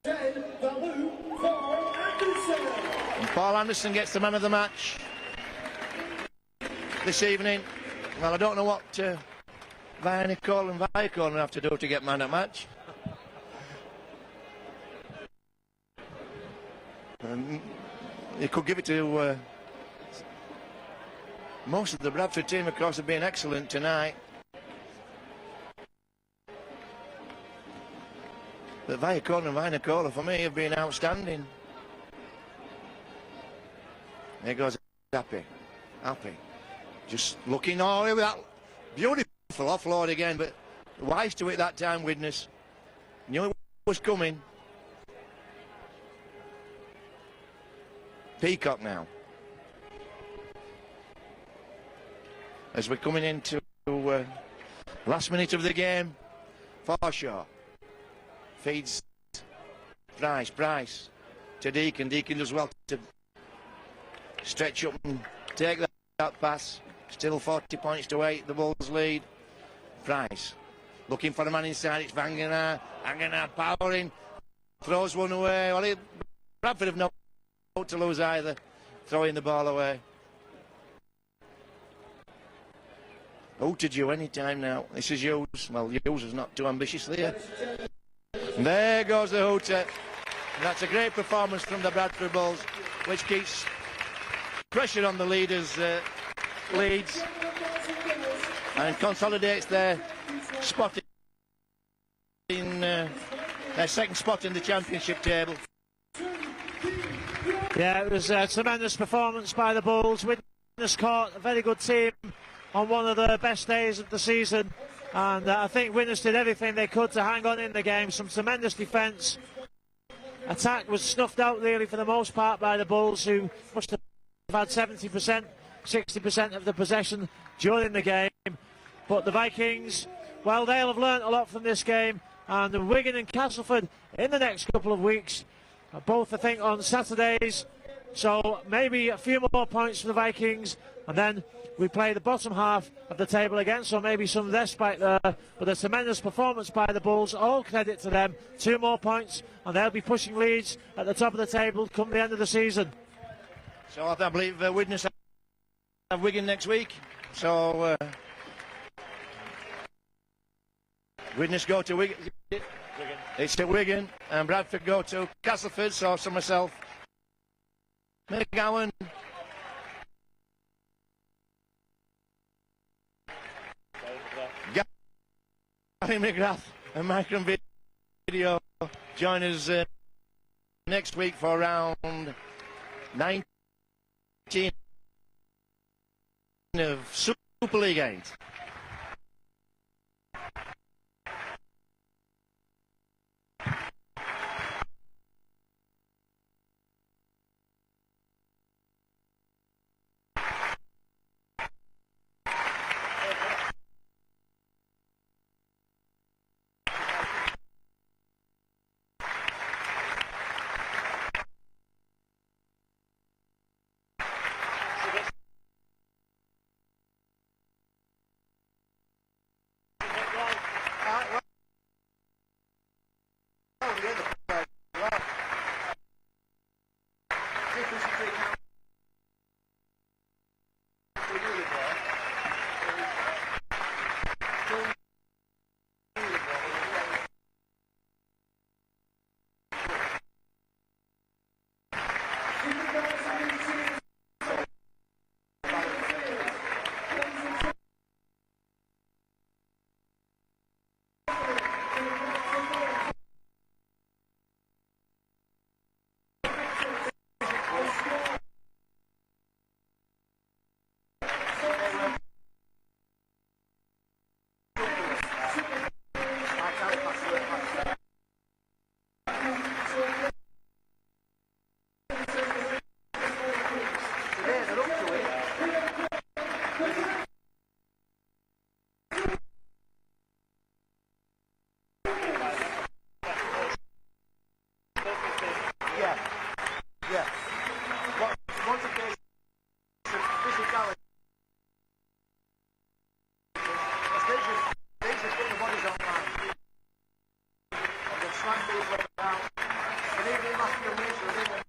10, Paul Anderson. And Paul Anderson gets the man of the match this evening. Well, I don't know what Nicole and Viacon have to do to get man at match. And you could give it to most of the Bradford team, of course, have been excellent tonight. But Viacon and Vinicola, for me, have been outstanding. There goes Happy. Just looking all over that beautiful offload again, but wise to it that time, Widnes. Knew it was coming. Peacock now. As we're coming into last minute of the game, Forshaw feeds Price to Deacon. Deacon does well to stretch up and take that pass. Still 40 points to 8, the Bulls lead. Price looking for a man inside, it's Vangenaar. Vangenaar powering, throws one away. Well, Bradford have no to lose either, throwing the ball away. Hooted you any time now. This is Hughes. Well, Hughes is not too ambitious there. And there goes the hooter. And that's a great performance from the Bradford Bulls, which keeps pressure on the leaders' leads and consolidates their spot in their second spot in the championship table. Yeah, it was a tremendous performance by the Bulls. Widnes caught a very good team on one of the best days of the season, and I think Widnes did everything they could to hang on in the game. Some tremendous defence. Attack was snuffed out really for the most part by the Bulls, who must have had 70%, 60% of the possession during the game. But the Vikings, well, they'll have learnt a lot from this game, and Wigan and Castleford in the next couple of weeks, both I think on Saturdays, so maybe a few more points for the Vikings, and then we play the bottom half of the table again, so maybe some respite there. But a tremendous performance by the Bulls, all credit to them. 2 more points and they'll be pushing Leeds at the top of the table come the end of the season. So I believe Widnes have Wigan next week, so Widnes go to Wigan. It's to Wigan, and Bradford go to Castleford, so for myself, McGowan, Gary McGrath and Micron Video join us next week for round 19 of Super League 8. Good evening, Matthew.